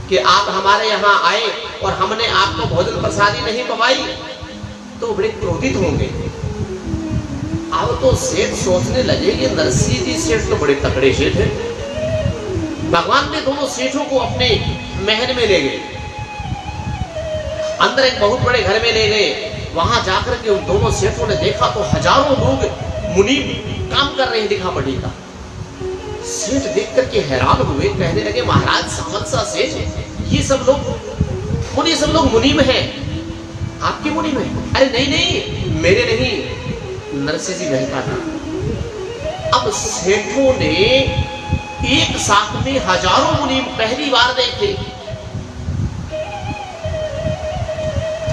कि आप हमारे यहाँ आए और हमने आपको भोजन प्रसादी नहीं पवाई, तो बड़े क्रोधित होंगे। अब तो सेठ सोचने लगे कि नरसिंह जी सेठ तो बड़े तकड़े सेठ हैं। भगवान ने दोनों सेठों को अपने महल में ले गए, अंदर एक बहुत बड़े घर में ले गए। वहां जाकर के उन दोनों सेठों ने देखा तो हजारों लोग मुनीम काम कर रहे हैं लिखा पढ़ी का। सेठ देख करके हैरान हुए, कहने लगे, महाराज सावन सा सेठ, ये सब लोग मुनीम हैं, आपके मुनीम हैं? अरे नहीं नहीं, मेरे नहीं, नरसिंह जी मेहता था। अब सेठों ने एक साथ में हजारों मुनीम पहली बार देखे।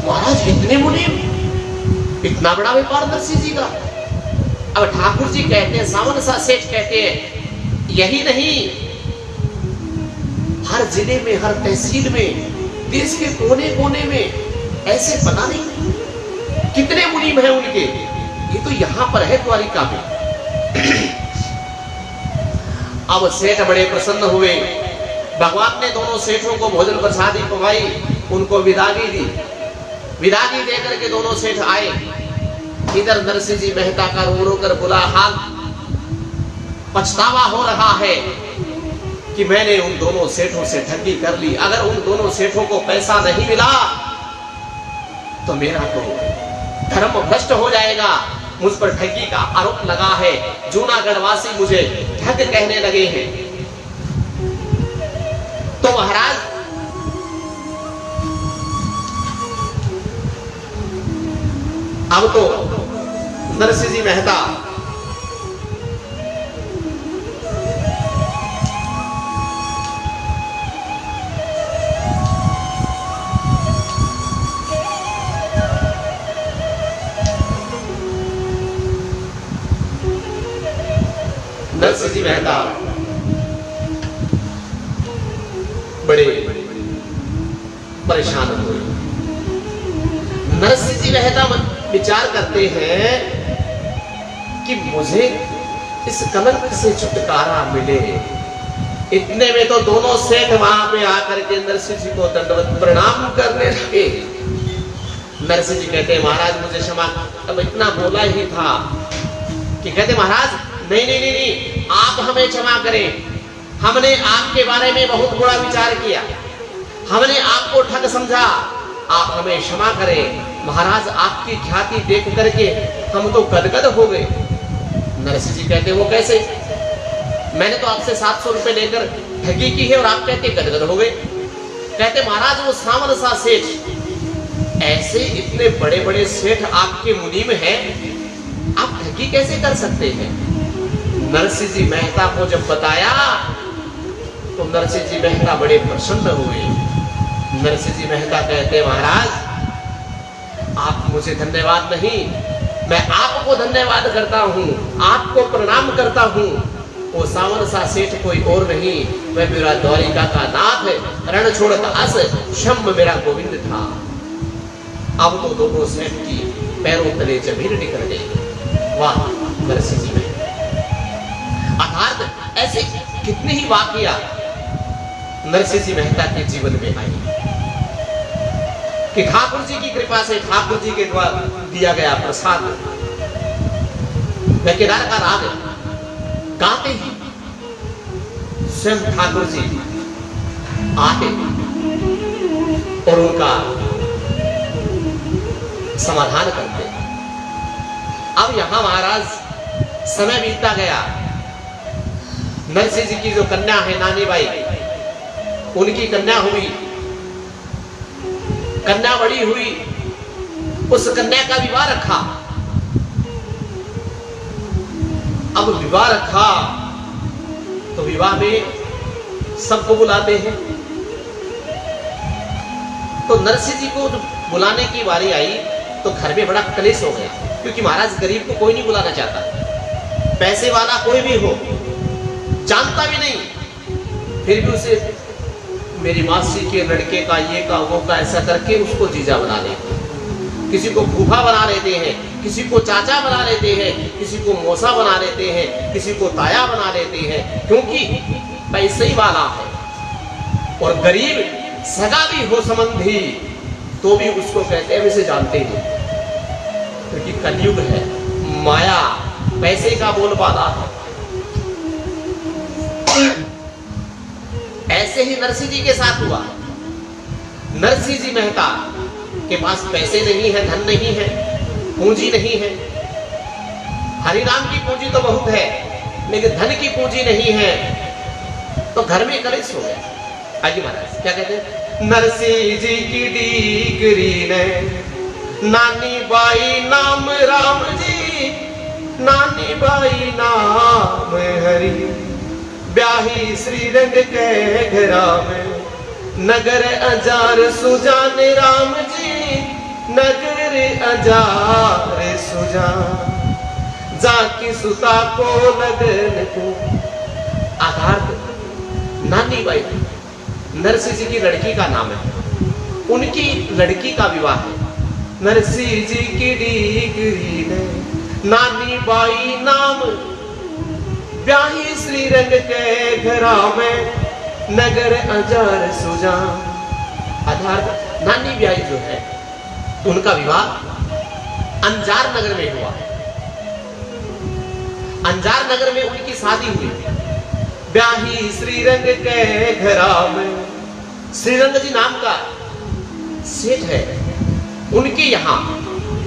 महाराज इतने मुनीम, इतना बड़ा व्यापार नरसिंह जी का। अब ठाकुर जी कहते हैं, सावन सा सेठ कहते हैं, यही नहीं, हर जिले में, हर तहसील में, देश के कोने कोने में ऐसे पता नहीं कितने मुनीम हैं उनके, ये तो यहां पर है द्वारिका में। अब सेठ बड़े प्रसन्न हुए। भगवान ने दोनों सेठों को भोजन प्रसादी पवाई, उनको विदागी दी। विदागी देकर के दोनों सेठ आए। इधर नरसिंह जी मेहता का रो रो कर बुला हाल, पछतावा हो रहा है कि मैंने उन दोनों सेठों से ठगी कर ली। अगर उन दोनों सेठों को पैसा नहीं मिला तो मेरा तो धर्म भ्रष्ट हो जाएगा। मुझ पर ठगी का आरोप लगा है, जूनागढ़ वासी मुझे ठग कहने लगे हैं। तो महाराज अब तो नरसिंह जी मेहता नरसिंह जी मेहता बड़े परेशान हुए। नरसिंह जी मेहता विचार करते हैं कि मुझे इस कलंक से छुटकारा मिले। इतने में तो दोनों सेठ वहां पे आकर के नरसिंह जी को दंडवत प्रणाम करने लगे। नरसिंह जी कहते, महाराज मुझे क्षमा। अब इतना बोला ही था कि कहते, महाराज नहीं नहीं नहीं नहीं, आप हमें क्षमा करें, हमने आपके बारे में बहुत बुरा विचार किया, हमने आपको ठग समझा, आप हमें क्षमा करें। महाराज आपकी ख्याति देख करके हम तो गदगद हो गए। नरसिंह जी कहते, वो कैसे? मैंने तो आपसे 700 रुपए लेकर ठगी की है और आप कहते गदगद हो गए। कहते, महाराज वो सावन सा सेठ, ऐसे इतने बड़े बड़े सेठ आपके मुनीम हैं, आप ये कैसे कर सकते हैं? नरसिंह जी मेहता को जब बताया तो नरसिंह जी मेहता बड़े प्रसन्न हुए। नरसिंह जी मेहता कहते, महाराज आप मुझे धन्यवाद नहीं, मैं आपको धन्यवाद करता हूँ, आपको प्रणाम करता हूँ। वो सावन सा सेठ कोई और नहीं, मैं मेरा द्वारिका का नाथ है, रण छोड़ता अस शंभ मेरा गोविंद था। अब तो दोनों सेठ की पैरों तले जमीन निकल गई। वाह नरसिंह जी में अर्थात ऐसे कितने ही वाकया नरसिंह जी मेहता के जीवन में आए कि ठाकुर जी की कृपा से, ठाकुर जी के द्वारा दिया गया प्रसाद, मैं केदार का राग गाते ही स्वयं ठाकुर जी आते और उनका समाधान करते। अब यहां महाराज समय बीतता गया। नरसिंह जी की जो कन्या है नानी बाई, उनकी कन्या हुई, कन्या बड़ी हुई, उस कन्या का विवाह रखा। अब विवाह रखा तो विवाह में सबको बुलाते हैं। तो नरसिंह जी को बुलाने की बारी आई तो घर में बड़ा कलेश हो गया, क्योंकि महाराज गरीब को कोई नहीं बुलाना चाहता, पैसे वाला कोई भी हो, जानता भी नहीं, फिर भी उसे मेरी मासी के लड़के का ये का वो का ऐसा करके उसको जीजा बना लेते हैं। किसी को फूफा बना लेते हैं, किसी को चाचा बना लेते हैं, किसी को मौसा बना लेते हैं, किसी को ताया बना लेते हैं, क्योंकि पैसे ही वाला है। और गरीब सगा भी हो संबंधी तो भी उसको कहते हैं, वैसे जानते हैं, क्योंकि कलयुग है, माया पैसे का बोलबाला है। ऐसे ही नरसिंह जी के साथ हुआ। नरसिंह जी मेहता के पास पैसे नहीं है, धन नहीं है, पूंजी नहीं है। हरिराम की पूंजी तो बहुत है, लेकिन धन की पूंजी नहीं है, तो घर में कलेश हो गया। आइए महाराज क्या कहते हैं? नरसिंह जी की डिगरी ने नानी बाई नाम राम जी, नानी बाई नाम हरि, ब्याही श्रीरंग के घरा में, नगर अजार सुजान राम जी, नगर अजार सुजान, जाकी सुता को लगन को। आधार नानी बाई नरसिंह जी की लड़की का नाम है, उनकी लड़की का विवाह है। नरसिंह जी की डिगरी ने नानी बाई नाम, ब्याही श्रीरंग के घरा में, नगर अजार सुजान। आधार नानी ब्याही जो है उनका विवाह अंजार नगर में हुआ। अंजार नगर में उनकी शादी हुई, ब्याही श्रीरंग के घरा में। श्रीरंग जी नाम का सेठ है, उनके यहां,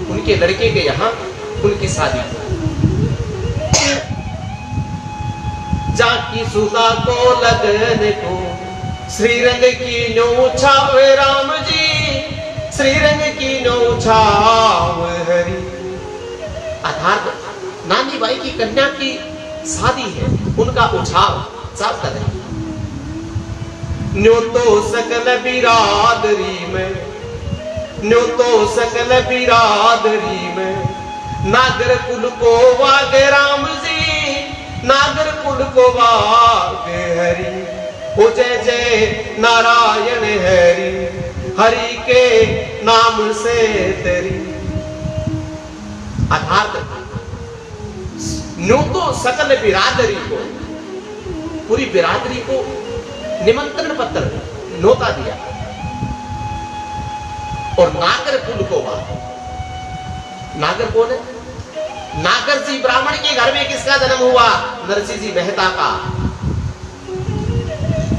उनके लड़के के यहां उनकी शादी हुई। जाकी सुता को लगन को, श्रीरंग की नौछाव राम जी, श्रीरंग की नौछाव हरि। अर्थात नानी बाई की कन्या की शादी है, उनका उछाव साफ कर रहे। न्यो तो सकल बिरादरी में, न्यो तो सकल बिरादरी में, नागर कुल को वाग राम जी, नागर कुल को वाग हरि। हो जय जय नारायण हरि, हरि के नाम से तेरी। अर्थात न्यो तो सकल बिरादरी को, पूरी बिरादरी को निमंत्रण पत्र नोता दिया, और नागर कुल को वाग। नागर कौन है? नागर जी ब्राह्मण के घर में किसका जन्म हुआ? नरसिंह जी मेहता का।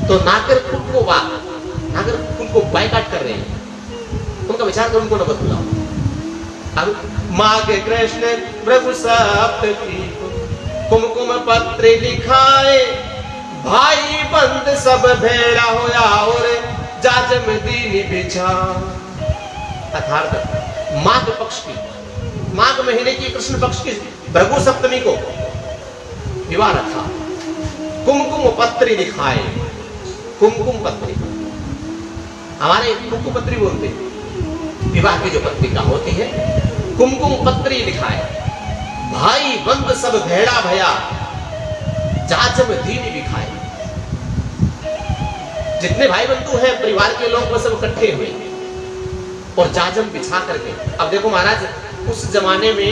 तो नागर कुल को वाग, नागर कुल को बायकाट कर रहे हैं, उनका विचार करो, उनको न बदलाओ। अब माघ कृष्ण प्रभु सप्तमी को कुमकुम पत्र लिखाए, भाई बंद सब भेड़ा होया और जाजम दीन बिछा। अर्थात माघ पक्ष की माघ महीने की कृष्ण पक्ष की भृगु सप्तमी को विवाह रखा। कुमकुम पत्री दिखाए, कुमकुम पत्री, हमारे कुमकुम पत्री बोलते हैं, विवाह की जो पत्रिका होती है, कुमकुम पत्री दिखाए। भाई बंद सब भेड़ा भया, जाजम दीन दिखाए। जितने भाई बंधु हैं परिवार के लोग वो सब इकट्ठे हुए और जाजम बिछा करके। अब देखो महाराज, उस जमाने में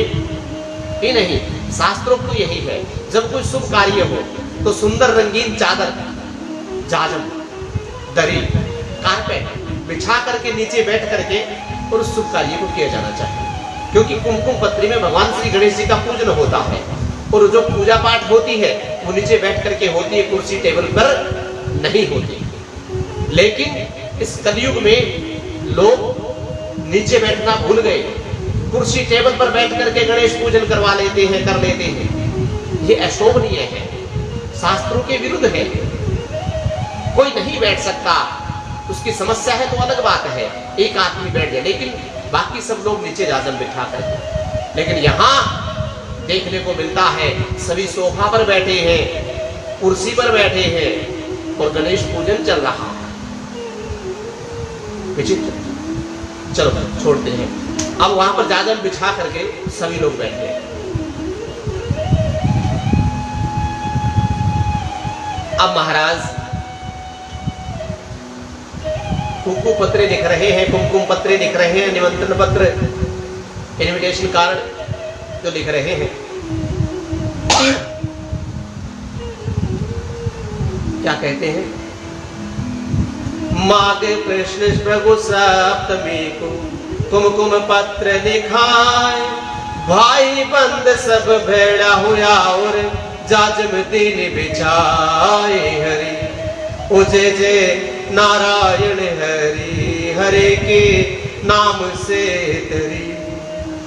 ही नहीं, शास्त्रों को यही है, जब कोई शुभ कार्य हो तो सुंदर रंगीन चादर, जाजम, दरी, कारपेट बिछा करके नीचे बैठ करके और उस शुभ कार्य को किया जाना चाहिए। क्योंकि कुमकुम पत्री में भगवान श्री गणेश जी का पूजन होता है और जो पूजा पाठ होती है वो नीचे बैठ करके होती है, कुर्सी टेबल पर नहीं होती। लेकिन इस कलयुग में लोग नीचे बैठना भूल गए, कुर्सी टेबल पर बैठ करके गणेश पूजन करवा लेते हैं, कर लेते हैं। ये अशोभनीय है, शास्त्रों के विरुद्ध है। कोई नहीं बैठ सकता, उसकी समस्या है तो अलग बात है, एक आदमी बैठ जाए, लेकिन बाकी सब लोग नीचे जाजम बिठा करके। लेकिन यहाँ देखने को मिलता है सभी सोफा पर बैठे हैं, कुर्सी पर बैठे हैं और गणेश पूजन चल रहा है। विचित्र। चलो छोड़ते हैं। अब वहां पर जाजम बिछा करके सभी लोग बैठे हैं। अब महाराज कुमकुम पत्रे लिख रहे हैं, कुमकुम पत्रे लिख रहे हैं, निमंत्रण पत्र, इनविटेशन कार्ड जो लिख रहे हैं। क्या कहते हैं? माघ कृष्ण प्रभु सप्तमी को कुमकुम पत्र लिखाए, भाई बंद सब भेड़ा हुआ और जाजम दीन बिछाए। हरि उजे जे नारायण हरि, हरे के नाम से तरी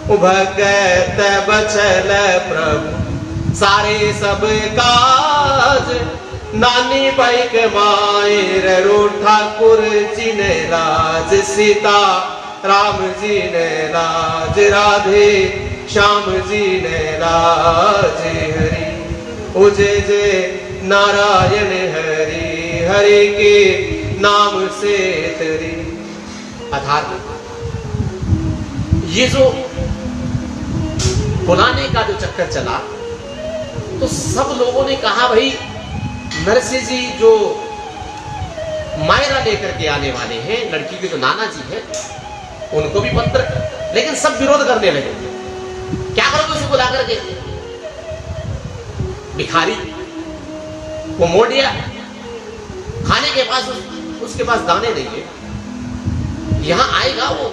भगत बचल प्रभु सारे सब काज। नानी बाई के मायर रो ठाकुर जी ने राज, सीता राम जी ने राज, राधे श्याम जी ने राज। हरि उजे जे नारायण हरि, हरे के नाम से तरी। अर्थात ये जो बुलाने का जो चक्कर चला तो सब लोगों ने कहा भाई नरसिंह जी जो मायरा लेकर के आने वाले हैं, लड़की के जो नाना जी हैं उनको भी पत्र, लेकिन सब विरोध करने लगे। क्या करोगे उसे बुला करके? भिखारी वो मोड़िया, खाने के पास उसके पास दाने नहीं है। यहां आएगा वो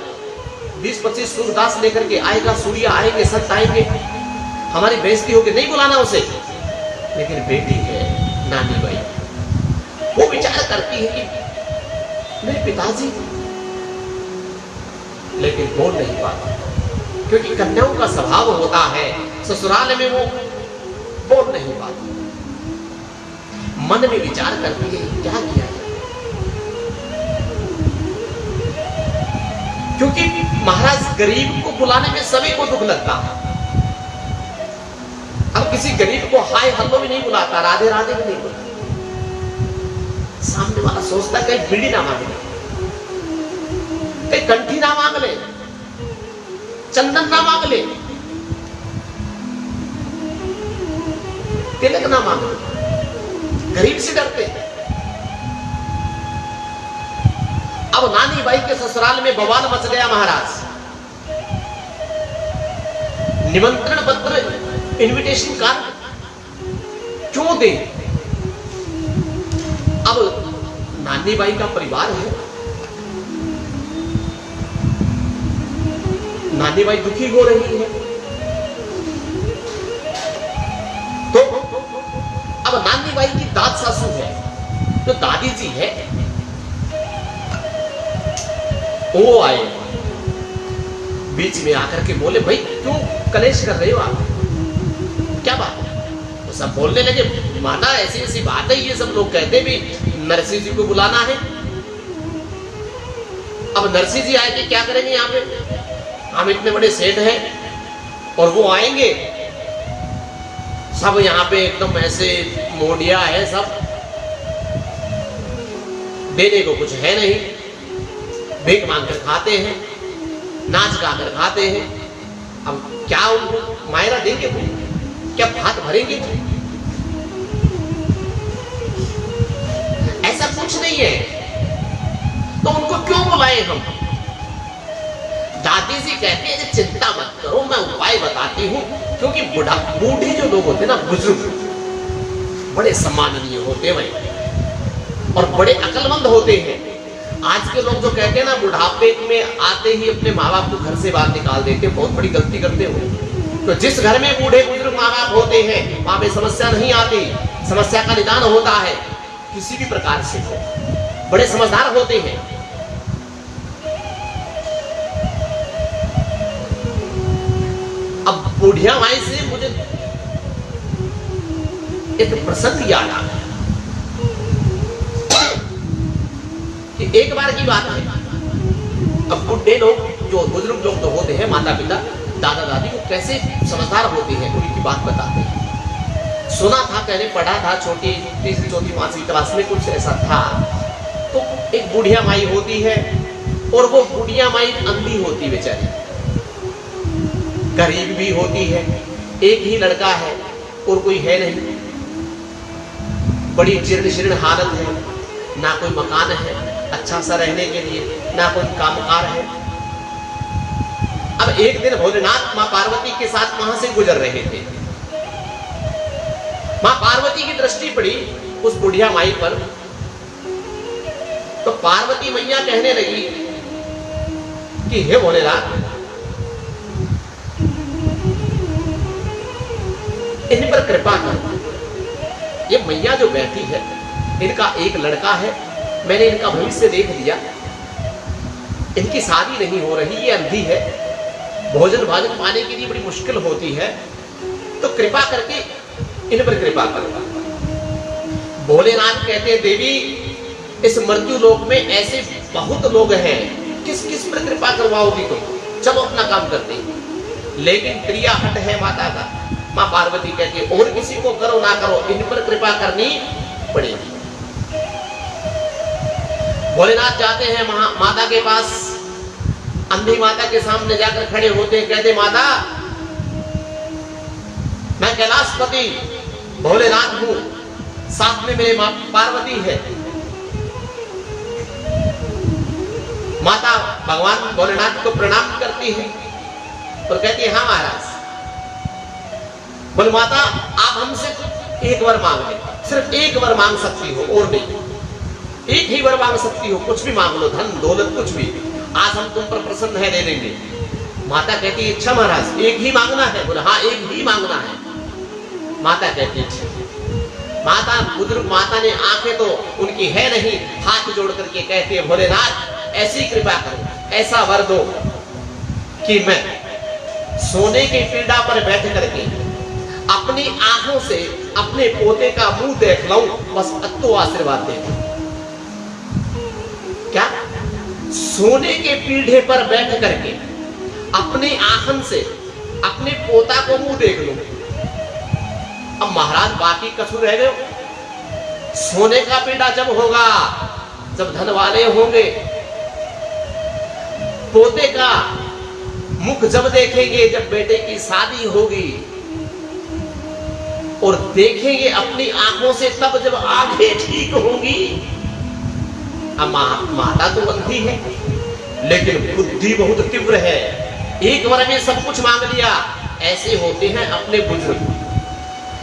20-25 सूरदास लेकर के आएगा, सूर्य आएंगे, सत्य आएंगे, हमारी बेइज्जती होगी, नहीं बुलाना उसे। लेकिन बेटी है नानी बाई, वो विचार करती है कि मेरे पिताजी, लेकिन बोल नहीं पाती क्योंकि कन्याओं का स्वभाव होता है ससुराल में वो बोल नहीं पाती। मन में विचार करती है क्या किया जाए, क्योंकि महाराज गरीब को बुलाने में सभी को दुख लगता है। अब किसी गरीब को हाय हल्लो भी नहीं बुलाता, राधे राधे भी नहीं बुलाता। सामने वाला सोचता कहीं बीड़ी ना मांग ले, कहीं कंठी ना मांग ले, चंदन ना मांग ले, तिलक ना मांग ले। गरीब से डरते। अब नानी बाई के ससुराल में बवाल मच गया महाराज। निमंत्रण पत्र, इनविटेशन कार्ड क्यों दे? अब नानी बाई का परिवार है, नानी बाई दुखी हो रही है, तो अब नानी बाई की दाद सासू है, जो दादी जी है, वो आए बीच में आकर के बोले भाई क्यों कलेश कर रहे हो आप, क्या बात है? तो सब बोलने लगे माना ऐसी ऐसी बात है, ये सब लोग कहते भी नरसिंह जी को बुलाना है। अब नरसिंह जी आए कि क्या करेंगे यहाँ पे, हम इतने बड़े सेठ हैं, और वो आएंगे सब यहाँ पे एकदम ऐसे मोडिया है, सब देने को कुछ है नहीं, भीख मांग कर खाते हैं, नाच गा कर खाते हैं। अब क्या उनको मायरा देंगे? क्या भात भरेंगे? ऐसा कुछ नहीं है, तो उनको क्यों बुलाए हम? दादी जी कहती है चिंता मत करो, मैं उपाय बताती हूँ, क्योंकि बूढ़े जो लोग होते हैं ना, बुजुर्ग, बड़े सम्माननीय होते हैं और बड़े अक्लमंद होते हैं। आज के लोग जो कहते हैं ना, बुढ़ापे में आते ही अपने माँ बाप को घर से बाहर निकाल देते, बहुत बड़ी गलती करते हो। तो जिस घर में बूढ़े बुजुर्ग माँ बाप होते हैं, वहां पे समस्या नहीं आती, समस्या का निदान होता है किसी भी प्रकार से हो, बड़े समझदार होते हैं। अब बुढ़िया माई से मुझे एक प्रसंग याद आ गया कि एक बार की बात है। अब बुढ़े लोग जो बुजुर्ग लोग तो होते हैं, माता पिता दादा दादी, वो कैसे समझदार होते हैं उनकी बात बताते हैं। सुना था, कहने पढ़ा था, छोटी तीसरी चौथी पांचवी क्लास में कुछ ऐसा था। तो एक बुढ़िया माई होती है और वो बुढ़िया माई अंधी होती बेचारी, गरीब भी होती है, एक ही लड़का है और कोई है नहीं, बड़ी जीर्ण शीर्ण हालत है, ना कोई मकान है अच्छा सा रहने के लिए, ना कोई कामकार है। अब एक दिन भोलेनाथ मां पार्वती के साथ वहां से गुजर रहे थे। मां पार्वती की दृष्टि पड़ी उस बुढ़िया माई पर, तो पार्वती मैया कहने लगी कि हे भोलेनाथ, इन पर कृपा कर। ये मैया जो बैठी है, इनका एक लड़का है, मैंने इनका भविष्य देख लिया, इनकी शादी नहीं हो रही, ये अंधी है, भोजन भाजन पाने के लिए बड़ी मुश्किल होती है, तो कृपा करके इन पर कृपा करो। भोलेनाथ कहते हैं, देवी इस मृत्यु लोक में ऐसे बहुत लोग हैं, किस किस पर कृपा करवाओगी तुम? चलो अपना काम करते हैं। लेकिन क्रिया हट है माता का। मां पार्वती कहती है, और किसी को करो ना करो, इन पर कृपा करनी पड़ेगी। भोलेनाथ जाते हैं माता के पास, अंधी माता के सामने जाकर खड़े होते, कहते माता, मैं कैलाशपति भोलेनाथ हूं, साथ में मेरे मां पार्वती है। माता भगवान भोलेनाथ को प्रणाम करती है और कहती है, हाँ महाराज। बोले माता, आप हमसे एक वर मांग ले, सिर्फ एक वर मांग सकती हो और नहीं, एक ही वर मांग सकती हो, कुछ भी मांग लो, धन दौलत कुछ भी, आज हम तुम पर प्रसन्न है, दे देंगे। माता कहती है, अच्छा महाराज, एक ही मांगना है? बोले हाँ, एक ही मांगना है। माता कहती है, माता बुजुर्ग माता ने आंखें तो उनकी है नहीं, हाथ जोड़ करके कहती है, भोलेनाथ ऐसी कृपा करो, ऐसा वर दो कि मैं सोने के पीढ़ा पर बैठ करके अपनी आंखों से अपने पोते का मुंह देख लूं, बस अत्तो आशीर्वाद दे दो। क्या? सोने के पीढ़े पर बैठ करके अपनी आंखों से अपने पोता को मुंह देख लूं। अब महाराज बाकी कसूर रह गए। सोने का पीढ़ा जब होगा, जब धन वाले होंगे, पोते का मुख जब देखेंगे, जब बेटे की शादी होगी, और देखेंगे अपनी आंखों से, तब जब आंखें ठीक होंगी। अब माता तो अंधी है, लेकिन बुद्धि बहुत तीव्र है, एक बार में सब कुछ मांग लिया। ऐसे होते हैं अपने बुजुर्ग,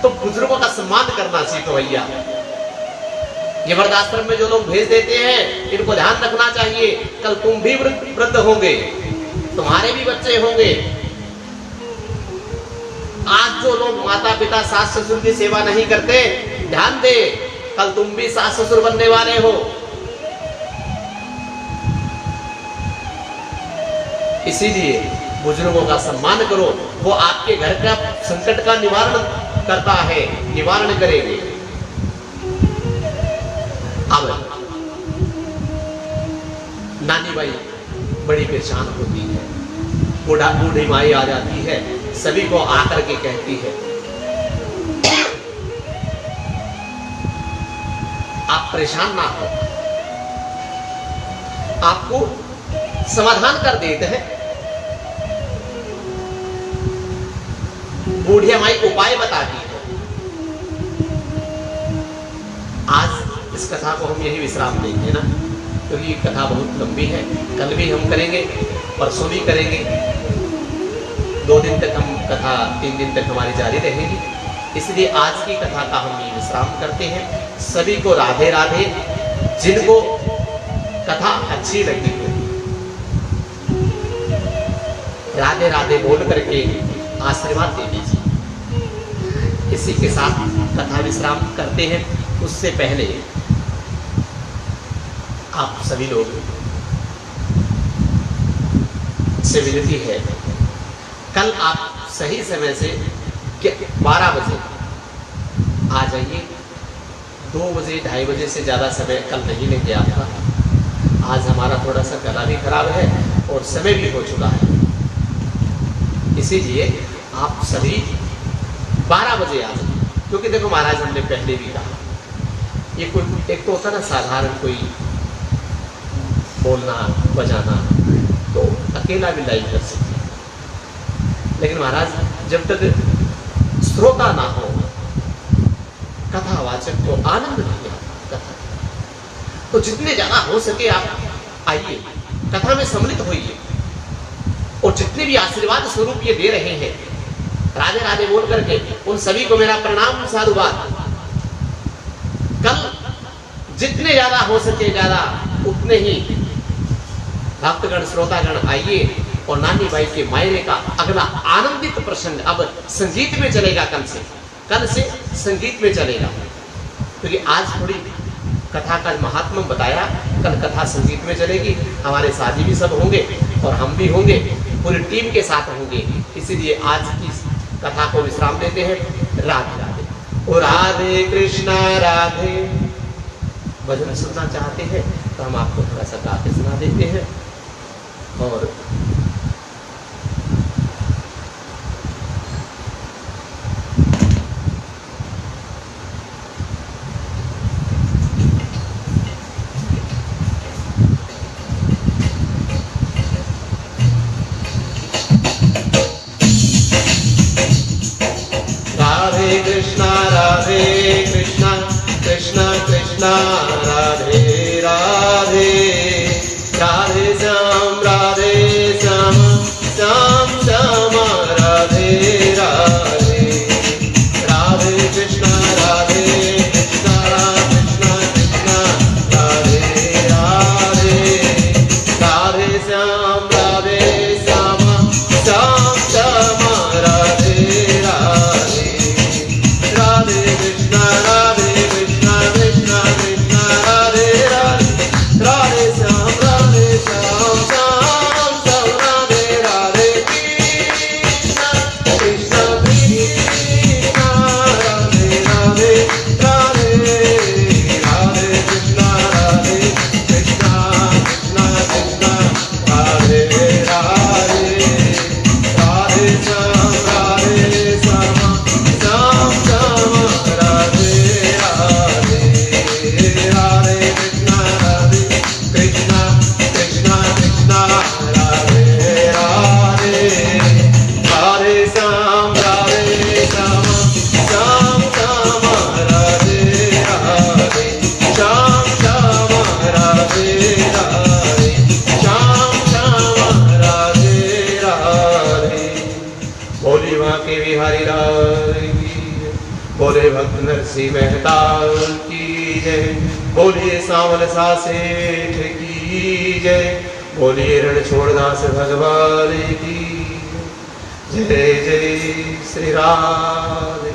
तो बुजुर्गों का सम्मान करना सीखो भैया। ये वृद्धाश्रम में जो लोग भेज देते हैं, इनको ध्यान रखना चाहिए, कल तुम भी वृद्ध होंगे, तुम्हारे भी बच्चे होंगे। आज जो लोग माता पिता सास ससुर की सेवा नहीं करते, ध्यान दे, कल तुम भी सास ससुर बनने वाले हो। इसीलिए बुजुर्गों का सम्मान करो, वो आपके घर का संकट का निवारण करता है, निवारण करेंगे। अब नानी बाई बड़ी परेशान होती है, बूढ़ी माई आ जाती है, सभी को आकर के कहती है, आप परेशान ना हो, आपको समाधान कर देते हैं। बूढ़िया माई उपाय बताती है। आज इस कथा को हम यही विश्राम देंगे ना, क्योंकि ये कथा बहुत लंबी है। कल भी हम करेंगे, परसों भी करेंगे, 2 दिन तक हम कथा, 3 दिन तक हमारी जारी रहेगी। इसलिए आज की कथा का हम ये विश्राम करते हैं। सभी को राधे राधे। जिनको कथा अच्छी लगी हो, राधे राधे बोल करके आशीर्वाद दे दीजिए। इसी के साथ कथा विश्राम करते हैं। उससे पहले आप सभी लोग से विनती है, कल आप सही समय से 12 बजे आ जाइए। 2 बजे 2:30 बजे से ज़्यादा समय कल नहीं लेके आता। आज हमारा थोड़ा सा गला भी खराब है और समय भी हो चुका है, इसीलिए आप सभी 12 बजे आ जाइए। क्योंकि देखो महाराज, हमने पहले भी कहा, ये कोई एक तो होता ना साधारण कोई बोलना बजाना, तो अकेला भी लाइव कर सकते हैं। लेकिन महाराज, जब तक श्रोता ना हो, कथावाचक को आनंद नहीं आता कथा, तो जितने ज्यादा हो सके आप आइए, कथा में सम्मिलित होइए। और जितने भी आशीर्वाद स्वरूप ये दे रहे हैं, राधे राधे बोल करके, उन सभी को मेरा प्रणाम साधुवाद। कल जितने ज्यादा हो सके ज्यादा, उतने ही भक्तगण श्रोतागण आइए। और नानी बाई के मायरे का अगला आनंदित प्रसंग अब संगीत में चलेगा। कल से संगीत में चलेगा, क्योंकि आज थोड़ी कथा का महात्मा बताया, कल कथा संगीत में चलेगी। हमारे साथी भी सब होंगे और हम भी होंगे, पूरी टीम के साथ होंगे। इसीलिए आज की कथा को विश्राम देते हैं। राधे राधे। ओ राधे कृष्णा राधे। भजन सुनना चाहते हैं तो हम आपको थोड़ा सा गा के सुना देते हैं। और कृष्णा कृष्णा राधे राधे। राधे श्याम श्याम श्याम राधे राधे। राधे कृष्णा कृष्णा कृष्णा राधे राधे। राधे श्याम श्याम श्याम राधे राधे। राधे कृष्णा कृष्णा कृष्णा राधे राधे। राधे श्याम श्याम श्याम राधे राधे। कृष्णा कृष्णा कृष्णा राधे राधे राधे। राधे कृष्णा कृष्णा कृष्णा राधे राधे। राधे श्याम श्याम श्याम राधे राधे। राधे कृष्णा कृष्णा कृष्णा राधे राधे। राधे श्याम श्याम श्याम राधे राधे। श्याम श्याम राधे राधे। श्याम श्याम राधे राधे। बोली वहाँ के बिहारी लाल की जय। बोले भक्त नरसिंह मेहता की जय। बोलिए सांवल सा सेठ की जय। बोलिए रणछोड़दास भगवान की जय। जय जय श्री राधे।